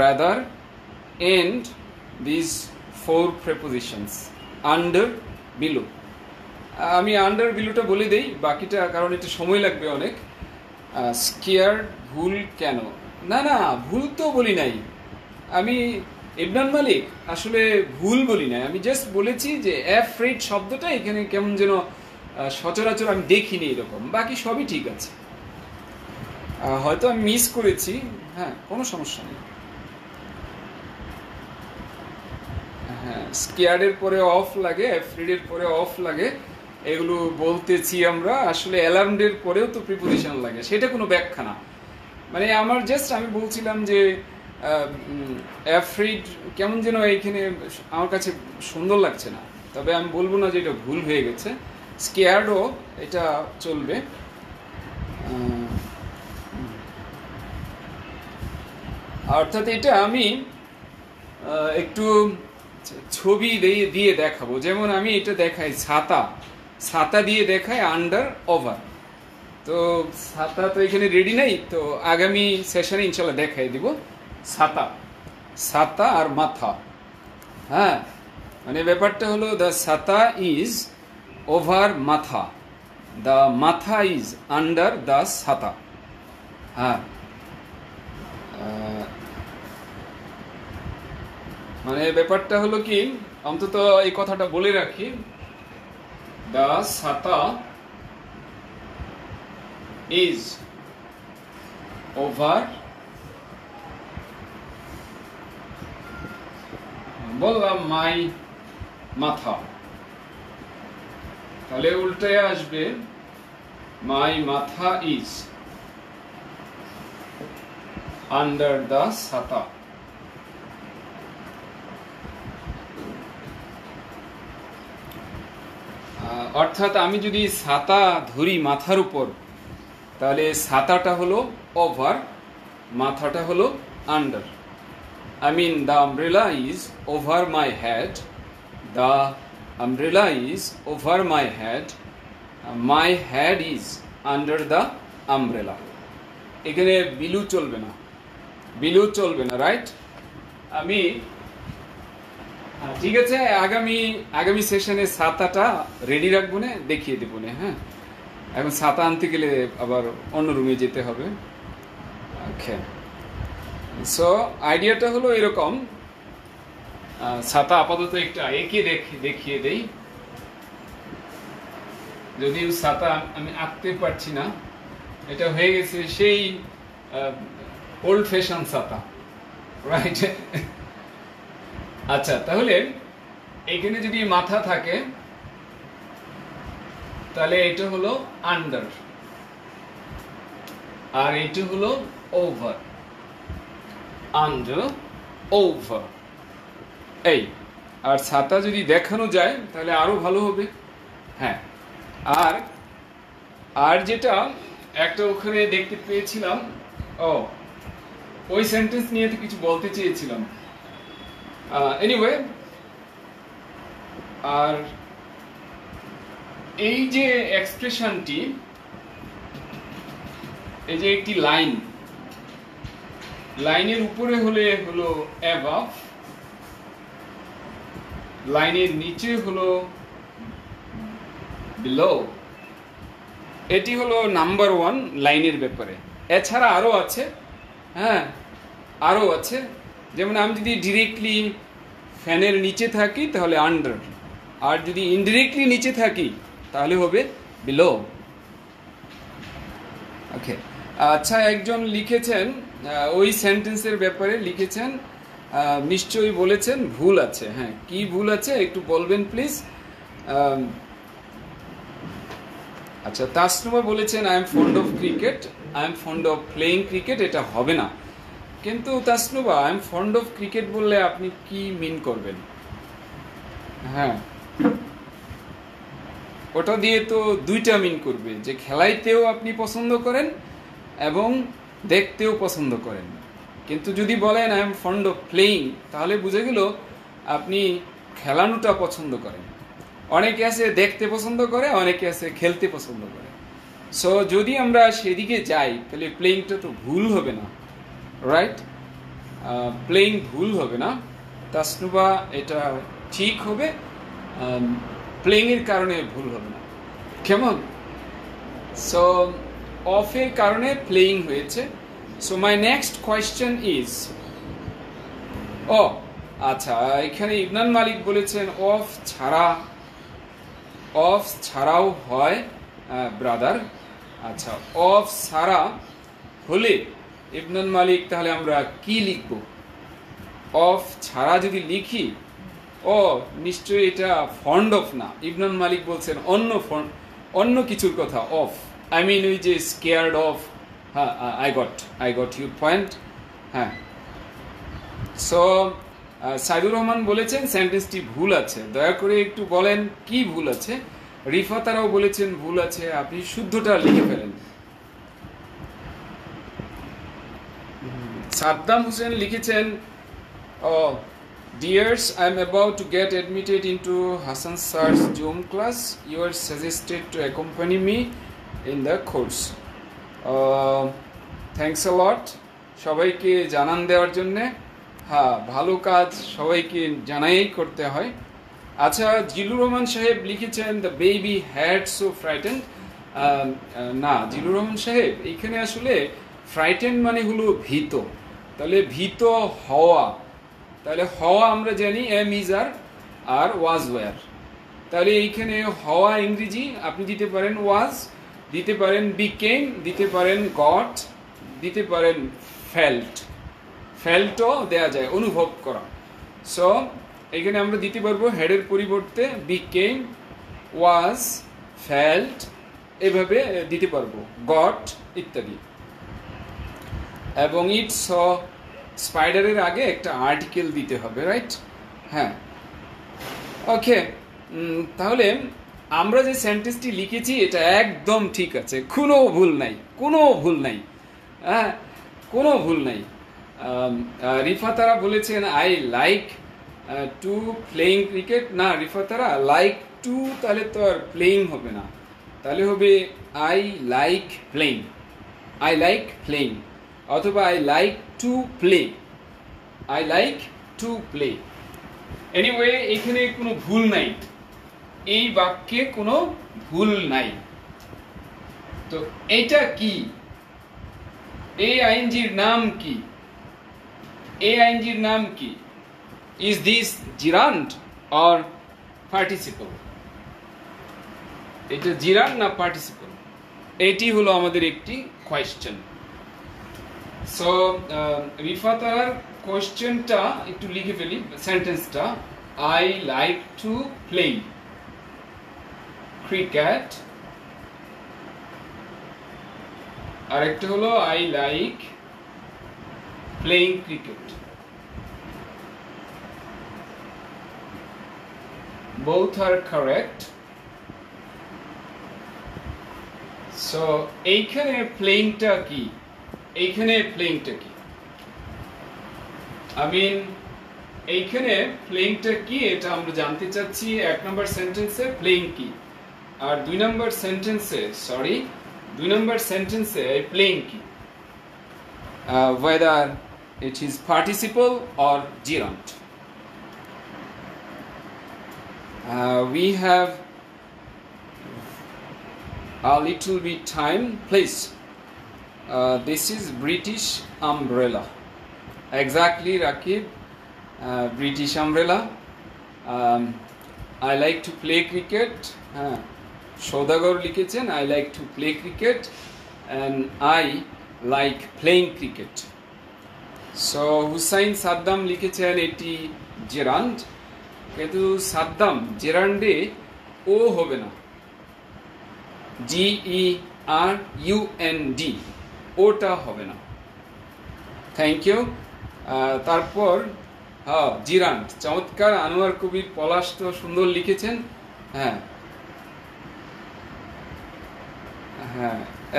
rather and these four prepositions, under, below. আমি under বিলোটা বলে দেই, বাকিটা কারণ এটা সময় লাগবে অনেক। Square, ভুল কেন? না না, ভুল তো বলি নাই আমি, ইবনান মালিক, আসলে ভুল বলি নাই। আমি জাস্ট বলেছি যে অ্যাফ্রেড শব্দটা এখানে কেমন যেন সচরাচর আমি দেখিনি এরকম, বাকি সবই ঠিক আছে। হয়তো আমি মিস করেছি, হ্যাঁ, কোনো সমস্যা নেই। হ্যাঁ, স্কেয়ারের পরে অফ লাগে, অ্যাফ্রেডের পরে অফ লাগে, এগুলো বলতেছি আমরা। আসলে অ্যালার্মডের পরেও তো প্রিপোজিশন লাগে, সেটা কোনো ব্যাখ্যা না। মানে আমার জাস্ট আমি বলছিলাম যে অ্যাফ্রিড কেমন যেন এইখানে আমার কাছে সুন্দর লাগছে না, তবে আমি বলবো না যে এটা ভুল হয়ে গেছে। স্কেয়ার্ডও এটা চলবে। অর্থাৎ এটা আমি একটু ছবি দিয়ে দেখাবো। যেমন আমি এটা দেখাই ছাতা, ছাতা দিয়ে দেখাই আন্ডার, ওভার। তো ছাতা তো এখানে রেডি নেই, তো আগামী সেশনে ইনশাল্লাহ দেখাই দিব ছাতা, ছাতা আর মাথা। হ্যাঁ, মানে ব্যাপারটা হলো দ্য ছাতা ইজ ওভার মাথা, দ্য মাথা ইজ আন্ডার দ্য ছাতা। হ্যাঁ, মানে ব্যাপারটা হলো কি, অন্তত এই কথাটা বলে রাখি, দ্য ছাতা ইজ ওভার, বললাম মাই মাথা, তাহলে উল্টে আসবে মাই মাথা ইজ আন্ডার দ্য ছাতা। অর্থাৎ আমি যদি ছাতা ধরি মাথার উপর, তাহলে ছাতাটা হলো ওভার, মাথাটা হলো under. I mean the umbrella is over my head, the umbrella is over my head, my head is under the umbrella. এখানে বিলু চলবে না, বিলু চলবে না, রাইট? আমি ঠিক আছে, আগামী সেশনে ছাতাটা রেডি রাখবো না, দেখিয়ে দেবো না। হ্যাঁ, এখন ছাতা আনতে গেলে আবার অন্য রুমে যেতে হবে। ওকে, সো আইডিয়াটা হলো এরকম, ছাতা আপাতত একটা এঁকে দেখিয়ে দেই, যদিও ছাতা আমি আঁকতে পারছি না, এটা হয়ে গেছে সেই ওল্ড ফ্যাশন ছাতা, রাইট? আচ্ছা, তাহলে এখানে যদি মাথা থাকে তাহলে এটা হলো আন্ডার, আর এটা হলো ওভার, আন্ডার ওভার, এই। আর ছাতা যদি দেখানো যায় তাহলে আরো ভালো হবে। হ্যাঁ, আর যেটা একটা ওখানে দেখতে পেয়েছিলাম, ওই সেন্টেন্স নিয়ে তো কিছু বলতে চেয়েছিলাম। এনিওয়ে, আর এই যে এক্সপ্রেশনটি, এই যে একটি লাইনের উপরে হলো অ্যাবাভ, লাইনের নিচে হলো বিলো, এটি হলো নাম্বার 1 লাইনের ব্যাপারে। এছাড়া আরো আছে, হ্যাঁ আরো আছে, যেমন আমি যদি ডিরেক্টলি ফ্যানের নিচে থাকি তাহলে আন্ডার, আর যদি ইনডিরেক্টলি নিচে থাকি তাহলে হবে বিলো। ওকে, আচ্ছা, একজন লিখেছেন ওই সেন্টেন্সের ব্যাপারে লিখেছেন, নিশ্চয়ই বলেছেন ভুল আছে। হ্যাঁ, কি ভুল আছে একটু বলবেন প্লিজ। আচ্ছা, তাসনুমা বলেছেন I am fond of cricket, I am fond of playing cricket, এটা হবে না। কিন্তু Tasnuma, I am fond of cricket বললে আপনি কি মিন করবেন? হ্যাঁ, ওটা দিয়ে তো দুইটা মিন করবে, যে খেলাইতেও আপনি পছন্দ করেন এবং দেখতেও পছন্দ করেন। কিন্তু যদি বলেন I am fond of playing, তাহলে বুঝে গেল আপনি খেলানোটা পছন্দ করেন। অনেকে আছে দেখতে পছন্দ করে, অনেকে আছে খেলতে পছন্দ করে। সো যদি আমরা সেদিকে যাই তাহলে প্লেইংটা তো ভুল হবে না, রাইট? প্লেইং ভুল হবে না, তাসনুবা এটা ঠিক হবে, প্লেইংয়ের কারণে ভুল হবে না, কেমন? সো অফের কারণে প্লেইং হয়েছে। So my next question is, আচ্ছা, এখানে ইবনান মালিক বলেছেন অফ ছাড়াও হয় ব্রাদার। আচ্ছা, অফ ছাড়া হলে ইবনান মালিক তাহলে আমরা কি লিখব? অফ ছাড়া যদি লিখি, নিশ্চয়ই এটা ফন্ড অফ না। ইবনান মালিক বলছেন অন্য কিছুর কথা, অফ, আই মিন ওই যে স্কেয়ার্ড অফ। হ্যাঁ, আই গট ইউর পয়েন্ট। হ্যাঁ, সো সাইদুর রহমান বলেছেন সেন্টেন্সটি ভুল আছে, দয়া করে একটু বলেন কি ভুল আছে। রিফাতারাও বলেছেন ভুল আছে, আপনি শুদ্ধটা লিখে ফেলেন। সাদ্দাম হোসেন লিখেছেন, Dears, I am about to get admitted into Hassan Sir's Zoom class. You are suggested to accompany me in the course. Thanks a lot সবাইকে জানান দেওয়ার জন্যে। হ্যাঁ, ভালো কাজ সবাইকে জানাই করতে হয়। আচ্ছা, জিলুর রহমান সাহেব লিখেছেন the baby had so frightened. না জিলুর রহমান সাহেব, এইখানে আসলে ফ্রাইটেন্ড মানে হলো ভীত। তাহলে ভীত হওয়া, তাহলে হওয়া আমরা জানি am is are was were. তাহলে এইখানে হওয়া ইংরেজি আপনি দিতে পারেন ওয়াজ, দিতে পারেন বিকেম, দিতে পারেন গট, দিতে পারেন ফেল্ট। ফেল্টও দেয়া যায়, অনুভব করা। সো এখানে আমরা দিতে পারবো হেডের পরিবর্তে বিকেম, ওয়াজ, ফেল্ট, এভাবে দিতে পারবো, গট ইত্যাদি। এবং ইট স স্পাইডারের আগে একটা আর্টিকেল দিতে হবে, রাইট? হ্যাঁ, ওকে। তাহলে আমরা যে সেন্টেন্সটি লিখেছি এটা একদম ঠিক আছে, কোনো ভুল নাই, কোনো ভুল নাই, হ্যাঁ, কোনো ভুল নাই। রিফাতারা বলেছেন I like two playing cricket. না রিফাতারা, লাইক টু তাহলে তো আর প্লেইং হবে না, তাহলে হবে I like playing, I like playing, অথবা I like to play, I like to play. Anyway এখানে কোনো ভুল নাই, এই বাক্যে কোনো ভুল নাই। তো এটা কি? এই আইনজির নাম কি? এই আইনজির নাম কি? Is this জিরান্ড or participle? এটা জিরান্ড না পার্টিসিপল, এটি হলো আমাদের একটি কোয়েশ্চেন। সো রিফাতার কোয়েশ্চেনটা একটু লিখে ফেলি, সেন্টেন্সটা। I like to play cricket, আরেকটা হলো I like playing cricket. both are correct. So এইখানে প্লেইংটা কি? এইখানে প্লেইংটা কি? এইখানে প্লেইংটা কি এটা আমরা জানতে চাচ্ছি। 1 নম্বর সেন্টেন্সে প্লেইং কি, আর 2 নম্বর সেন্টেন্সে প্লেইং কি, whether it is participle or gerund. We have a little bit time, please. This is British umbrella. Exactly, Rakib. British umbrella. I like to play cricket. Shodagor লিখেছেন I like to play cricket and I like playing cricket. So Hussain Saddam লিখেছেন এটি gerund, কিন্তু সাদ্দাম জেরান্ডে ও হবে না, GERUND, ওটা হবে না। Thank you. তারপর জিরান্ড, চমৎকার। আনোয়ার কবির পলাশ তো সুন্দর লিখেছেন। হ্যাঁ,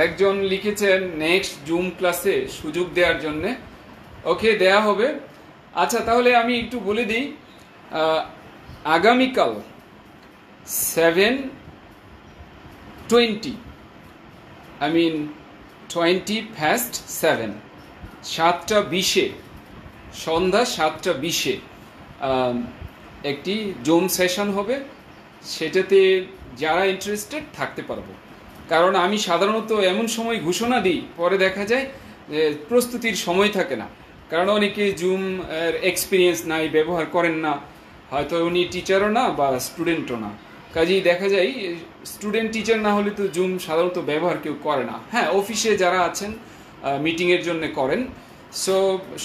একজন লিখেছেন নেক্সট জুম ক্লাসে সুযোগ দেওয়ার জন্যে। ওকে, দেয়া হবে। আচ্ছা, তাহলে আমি একটু বলে দিই, আগামীকাল 7:20, 7:20, 7:20, সন্ধ্যা 7:20 একটি জুম সেশন হবে। সেটাতে যারা ইন্টারেস্টেড থাকতে পারবো, কারণ আমি সাধারণত এমন সময় ঘোষণা দিই পরে দেখা যায় প্রস্তুতির সময় থাকে না, কারণ অনেকে জুম এর এক্সপিরিয়েন্স নাই, ব্যবহার করেন না, হয়তো উনি টিচারও না বা স্টুডেন্টও না, কাজেই দেখা যায় স্টুডেন্ট টিচার না হলে তো জুম সাধারণত ব্যবহার কেউ করে না। হ্যাঁ, অফিসে যারা আছেন মিটিংয়ের জন্য করেন, সো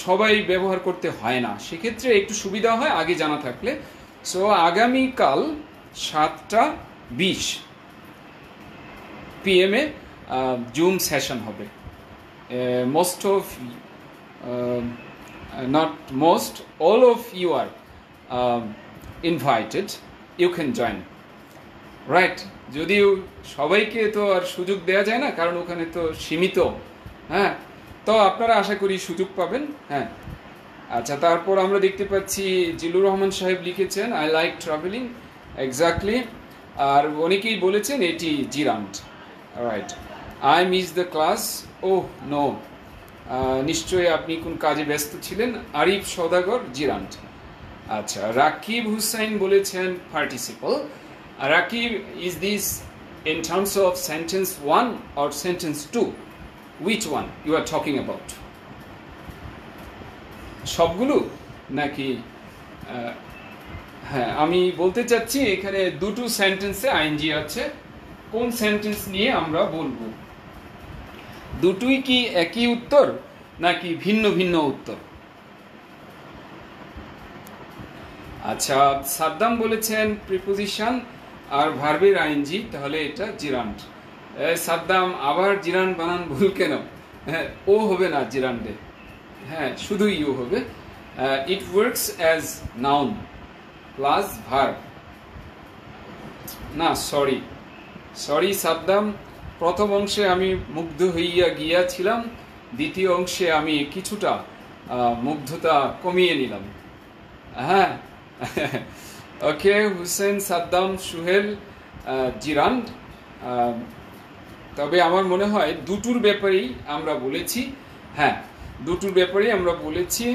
সবাই ব্যবহার করতে হয় না, সেক্ষেত্রে একটু সুবিধা হয় আগে জানা থাকলে। সো আগামীকাল 7:20 PM জুম সেশন হবে। most of not most, all of you are invited, you can join, right? যদিও সবাইকে তো আর সুযোগ দেওয়া যায় না, কারণ ওখানে তো সীমিত। হ্যাঁ, তো আপনারা আশা করি সুযোগ পাবেন। হ্যাঁ, আচ্ছা, তারপর আমরা দেখতে পাচ্ছি জিলুর রহমান সাহেব লিখেছেন আই লাইক ট্রাভেলিং, এক্স্যাক্টলি। আর অনেকেই বলেছেন এটি gerund, right. I miss the class, oh no, নিশ্চয়ই আপনি কোন কাজে ব্যস্ত ছিলেন। আরিফ সওদাগর, জিরান্ট। আচ্ছা, রাকিব হুসাইন বলেছেন participle. Rakib, is this in terms of sentence 1 or sentence 2? Which one you are talking about? সবগুলো নাকি? হ্যাঁ, আমি বলতে চাচ্ছি এখানে দুটো সেন্টেন্সে আইএনজি আছে। কোন সেন্টেন্স নিয়ে আমরা বলবো? দুটোই কি একই উত্তর নাকি ভিন্ন ভিন্ন উত্তর? আচ্ছা, সাদ্দাম বলেছেন প্রিপোজিশন আর ভার্বের আইএনজি, তাহলে এটা জিরান্ড। সাদ্দাম, আবার জিরান্ড বানান ভুল কেন? হ্যাঁ, ও হবে না জিরান্ডে, হ্যাঁ শুধু ইউ হবে। It works as noun plus verb. না, সরি সাদ্দাম, প্রথম অংশে আমি মুগ্ধ হইয়া গিয়াছিলাম, দ্বিতীয় অংশে আমি কিছুটা মুগ্ধতা কমিয়ে নিলাম। হ্যাঁ, ওকে, হুসেন, সাদ্দাম, সুহেল, জিরান্ড। তবে আমার মনে হয় দুটোর ব্যাপারেই আমরা বলেছি। হ্যাঁ, দুটোর ব্যাপারেই আমরা বলেছি।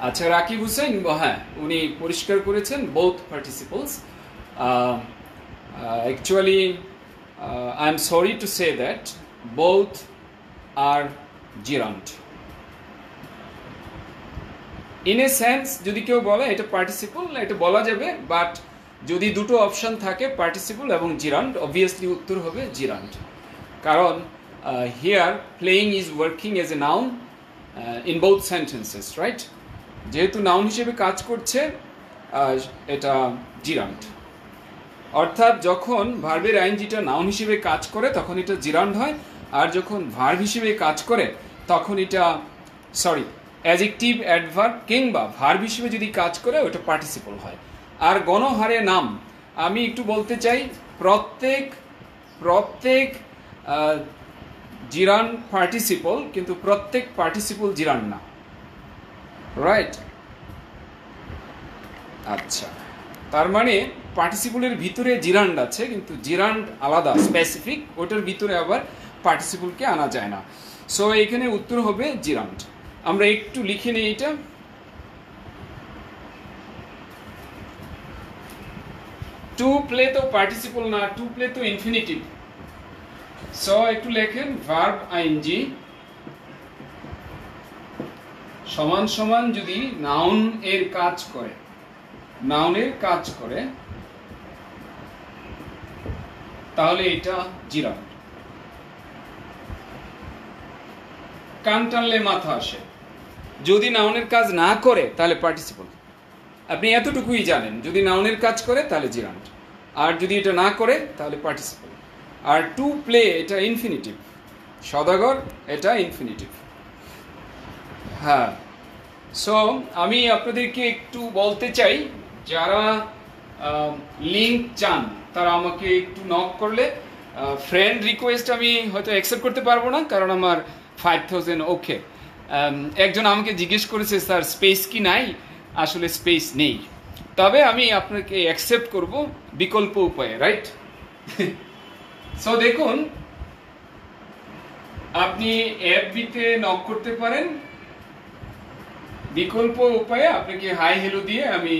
আচ্ছা, রাকিব হুসেন, হ্যাঁ উনি পরিষ্কার করেছেন both participles. Actually I am sorry to say that both are gerund. In a sense যদি কেউ বলে এটা পার্টিসিপল, এটা বলা যাবে, বাট যদি দুটো অপশন থাকে পার্টিসিপল এবং জিরান্ড, অবভিয়াসলি উত্তর হবে জিরান্ড। কারণ here playing is working as a noun in both sentences, right? যেহেতু নাউন হিসেবে কাজ করছে, এটা জিরান্ড। অর্থাৎ যখন ভার্বের আইএনজিটা নাউন হিসেবে কাজ করে তখন এটা জিরান্ড হয়, আর যখন ভার্ব হিসেবে কাজ করে তখন এটা অ্যাডজেক্টিভ, অ্যাডভার্ব কিংবা ভার্ব হিসেবে যদি কাজ করে ওটা পার্টিসিপল হয়। আর গণহারে নাম, আমি একটু বলতে চাই প্রত্যেক জিরান্ড পার্টিসিপল, কিন্তু প্রত্যেক পার্টিসিপল জিরান্ড না, রাইট? আচ্ছা, তার মানে পার্টিসিপলের ভিতরে জিরান্ড আছে, কিন্তু জিরান্ড আলাদা, স্পেসিফিক, ওটার ভিতরে আবার পার্টিসিপলকে আনা যায় না। সো এখানে উত্তর হবে জিরান্ড। আমরা একটু লিখে নিই এটা। টু প্লে তো পার্টিসিপল না, টু প্লে তো ইনফিনিটিভ। সো একটু লেখেন ভার্ব আইএনজি সমান সমান যদি নাউন এর কাজ করে তাহলে এটা জিরান্ড। কান টানলে মাথা আসে, যদি নাউনের কাজ না করে তাহলে পার্টিসিপল। আপনি এতটুকুই জানেন, যদি নাউনের কাজ করে তাহলে জিরান্ড, আর যদি এটা না করে তাহলে পার্টিসিপল। আর টু প্লে এটা ইনফিনিটিভ, সওদাগর এটা ইনফিনিটিভ। হ্যাঁ, সো আমি আপনাদেরকে একটু বলতে চাই, যারা লিঙ্ক চান তারা আমাকে একটু নক করলে, ফ্রেন্ড রিকোয়েস্ট আমি হয়তো অ্যাকসেপ্ট করতে পারবো না, কারণ আমার 5000 ওকে। একজন আমাকে জিজ্ঞেস করেছে স্যার স্পেস কি নাই? আসলে স্পেস নেই, তবে আমি আপনাকে অ্যাকসেপ্ট করব বিকল্প উপায়ে, রাইট? সো দেখুন, আপনি এফবিতে নক করতে পারেন, বিকল্প উপায়ে আপনাকে হাই হেলো দিয়ে আমি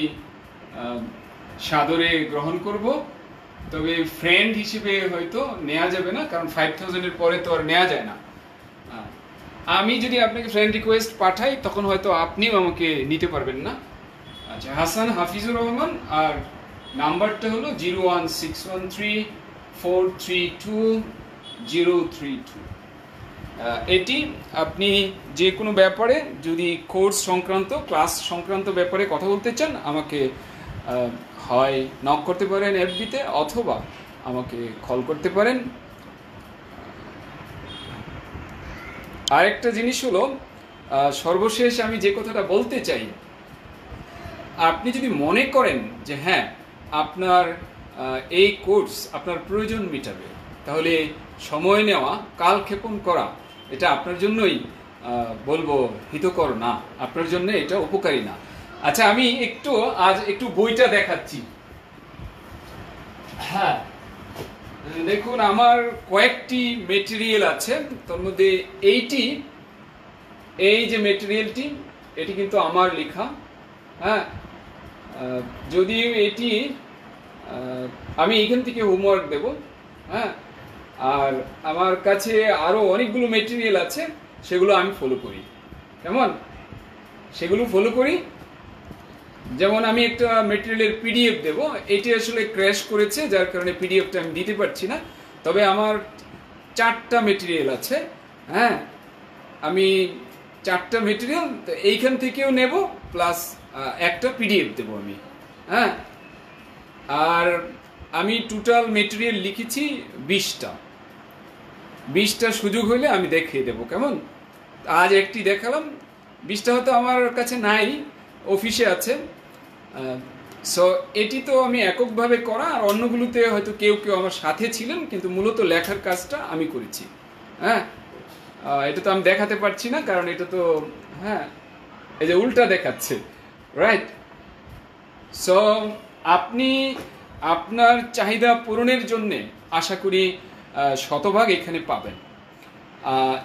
সাদরে গ্রহণ করব, তবে ফ্রেন্ড হিসেবে হয়তো নেওয়া যাবে না, কারণ 5000 এর পরে তো আর নেওয়া যায় না। আমি যদি আপনাকে ফ্রেন্ড রিকোয়েস্ট পাঠাই তখন হয়তো আপনিও আমাকে নিতে পারবেন না। আচ্ছা, হাসান হাফিজুর রহমান, আর নাম্বারটা হলো 01613432032। এটি আপনি যে কোনো ব্যাপারে, যদি কোর্স সংক্রান্ত, ক্লাস সংক্রান্ত ব্যাপারে কথা বলতে চান, আমাকে হয় নক করতে পারেন এফবিতে, অথবা আমাকে কল করতে পারেন। আরেকটা জিনিস হলো, সর্বশেষ আমি যে কথাটা বলতে চাই, আপনি যদি মনে করেন যে হ্যাঁ আপনার এই কোর্স আপনার প্রয়োজন মেটাবে, তাহলে সময় নেওয়া, কালক্ষেপণ করা, এটা আপনার জন্যই বলবো হিতকর না, আপনার জন্য এটা উপকারী না। আচ্ছা, আমি আজ একটু বইটা দেখাচ্ছি। হ্যাঁ, দেখুন আমার কয়েকটি মেটেরিয়াল আছে, তার মধ্যে এই যে মেটেরিয়ালটি এটি কিন্তু আমার লেখা। হ্যাঁ, যদিও এটি আমি এখান থেকে হোমওয়ার্ক দেব। হ্যাঁ, আর আমার কাছে আরও অনেকগুলো মেটেরিয়াল আছে, সেগুলো আমি ফলো করি। কেমন? সেগুলো ফলো করি। যেমন আমি একটা মেটেরিয়ালের পিডিএফ দেব, এটি আসলে ক্র্যাশ করেছে যার কারণে পিডিএফটা আমি দিতে পারছি না। তবে আমার 4টা মেটেরিয়াল আছে। হ্যাঁ, আমি 4টা মেটেরিয়াল এইখান থেকেও নেব, প্লাস একটা পিডিএফ দেব আমি। হ্যাঁ, আর আমি টোটাল মেটেরিয়াল লিখেছি 20টা সুযোগ হলে আমি দেখিয়ে দেব। কেমন? আজ একটি দেখালাম, 20টা হয়তো আমার কাছে নাই, অফিসে আছে। সো এটি তো আমি এককভাবে করা, আর অন্যগুলোতে হয়তো কেউ আমার সাথে ছিলেন, কিন্তু মূলত লেখার কাজটা আমি করেছি। হ্যাঁ, এটা তো আমি দেখাতে পারছি না, কারণ এটা তো হ্যাঁ এই যে উল্টা দেখাচ্ছে, রাইট? সো আপনি আপনার চাহিদা পূরণের জন্যে আশা করি শতভাগ এখানে পাবেন।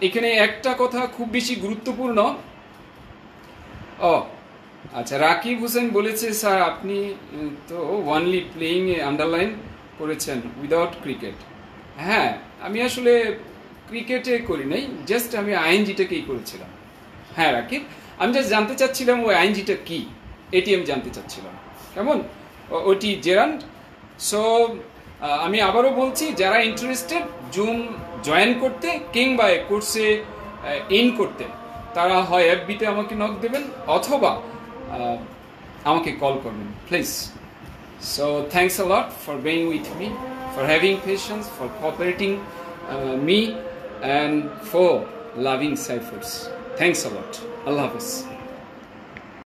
এখানে একটা কথা খুব বেশি গুরুত্বপূর্ণ। আচ্ছা, রাকিব হোসেন বলেছে স্যার আপনি তো ওয়ানলি প্লেইং আন্ডারলাইন করেছেন উইদাউট ক্রিকেট। হ্যাঁ, আমি আসলে ক্রিকেটে করি নাই, জাস্ট আমি আইএনজিটাকেই করেছিলাম। হ্যাঁ রাকিব, আমি জাস্ট জানতে চাচ্ছিলাম ওই আইএনজিটা কি, এটি আমি জানতে চাচ্ছিলাম। কেমন? ওটি জেরান্ড। সো আমি আবারও বলছি, যারা ইন্টারেস্টেড জুম জয়েন করতে কিংবা কোর্সে ইন করতে, তারা হয় এফবিতে আমাকে নক দেবেন অথবা আমাকে কল করবেন please. So thanks a lot for being with me, for having patience, for cooperating me, and for loving Cyphers. Thanks a lot. Allah Hafiz.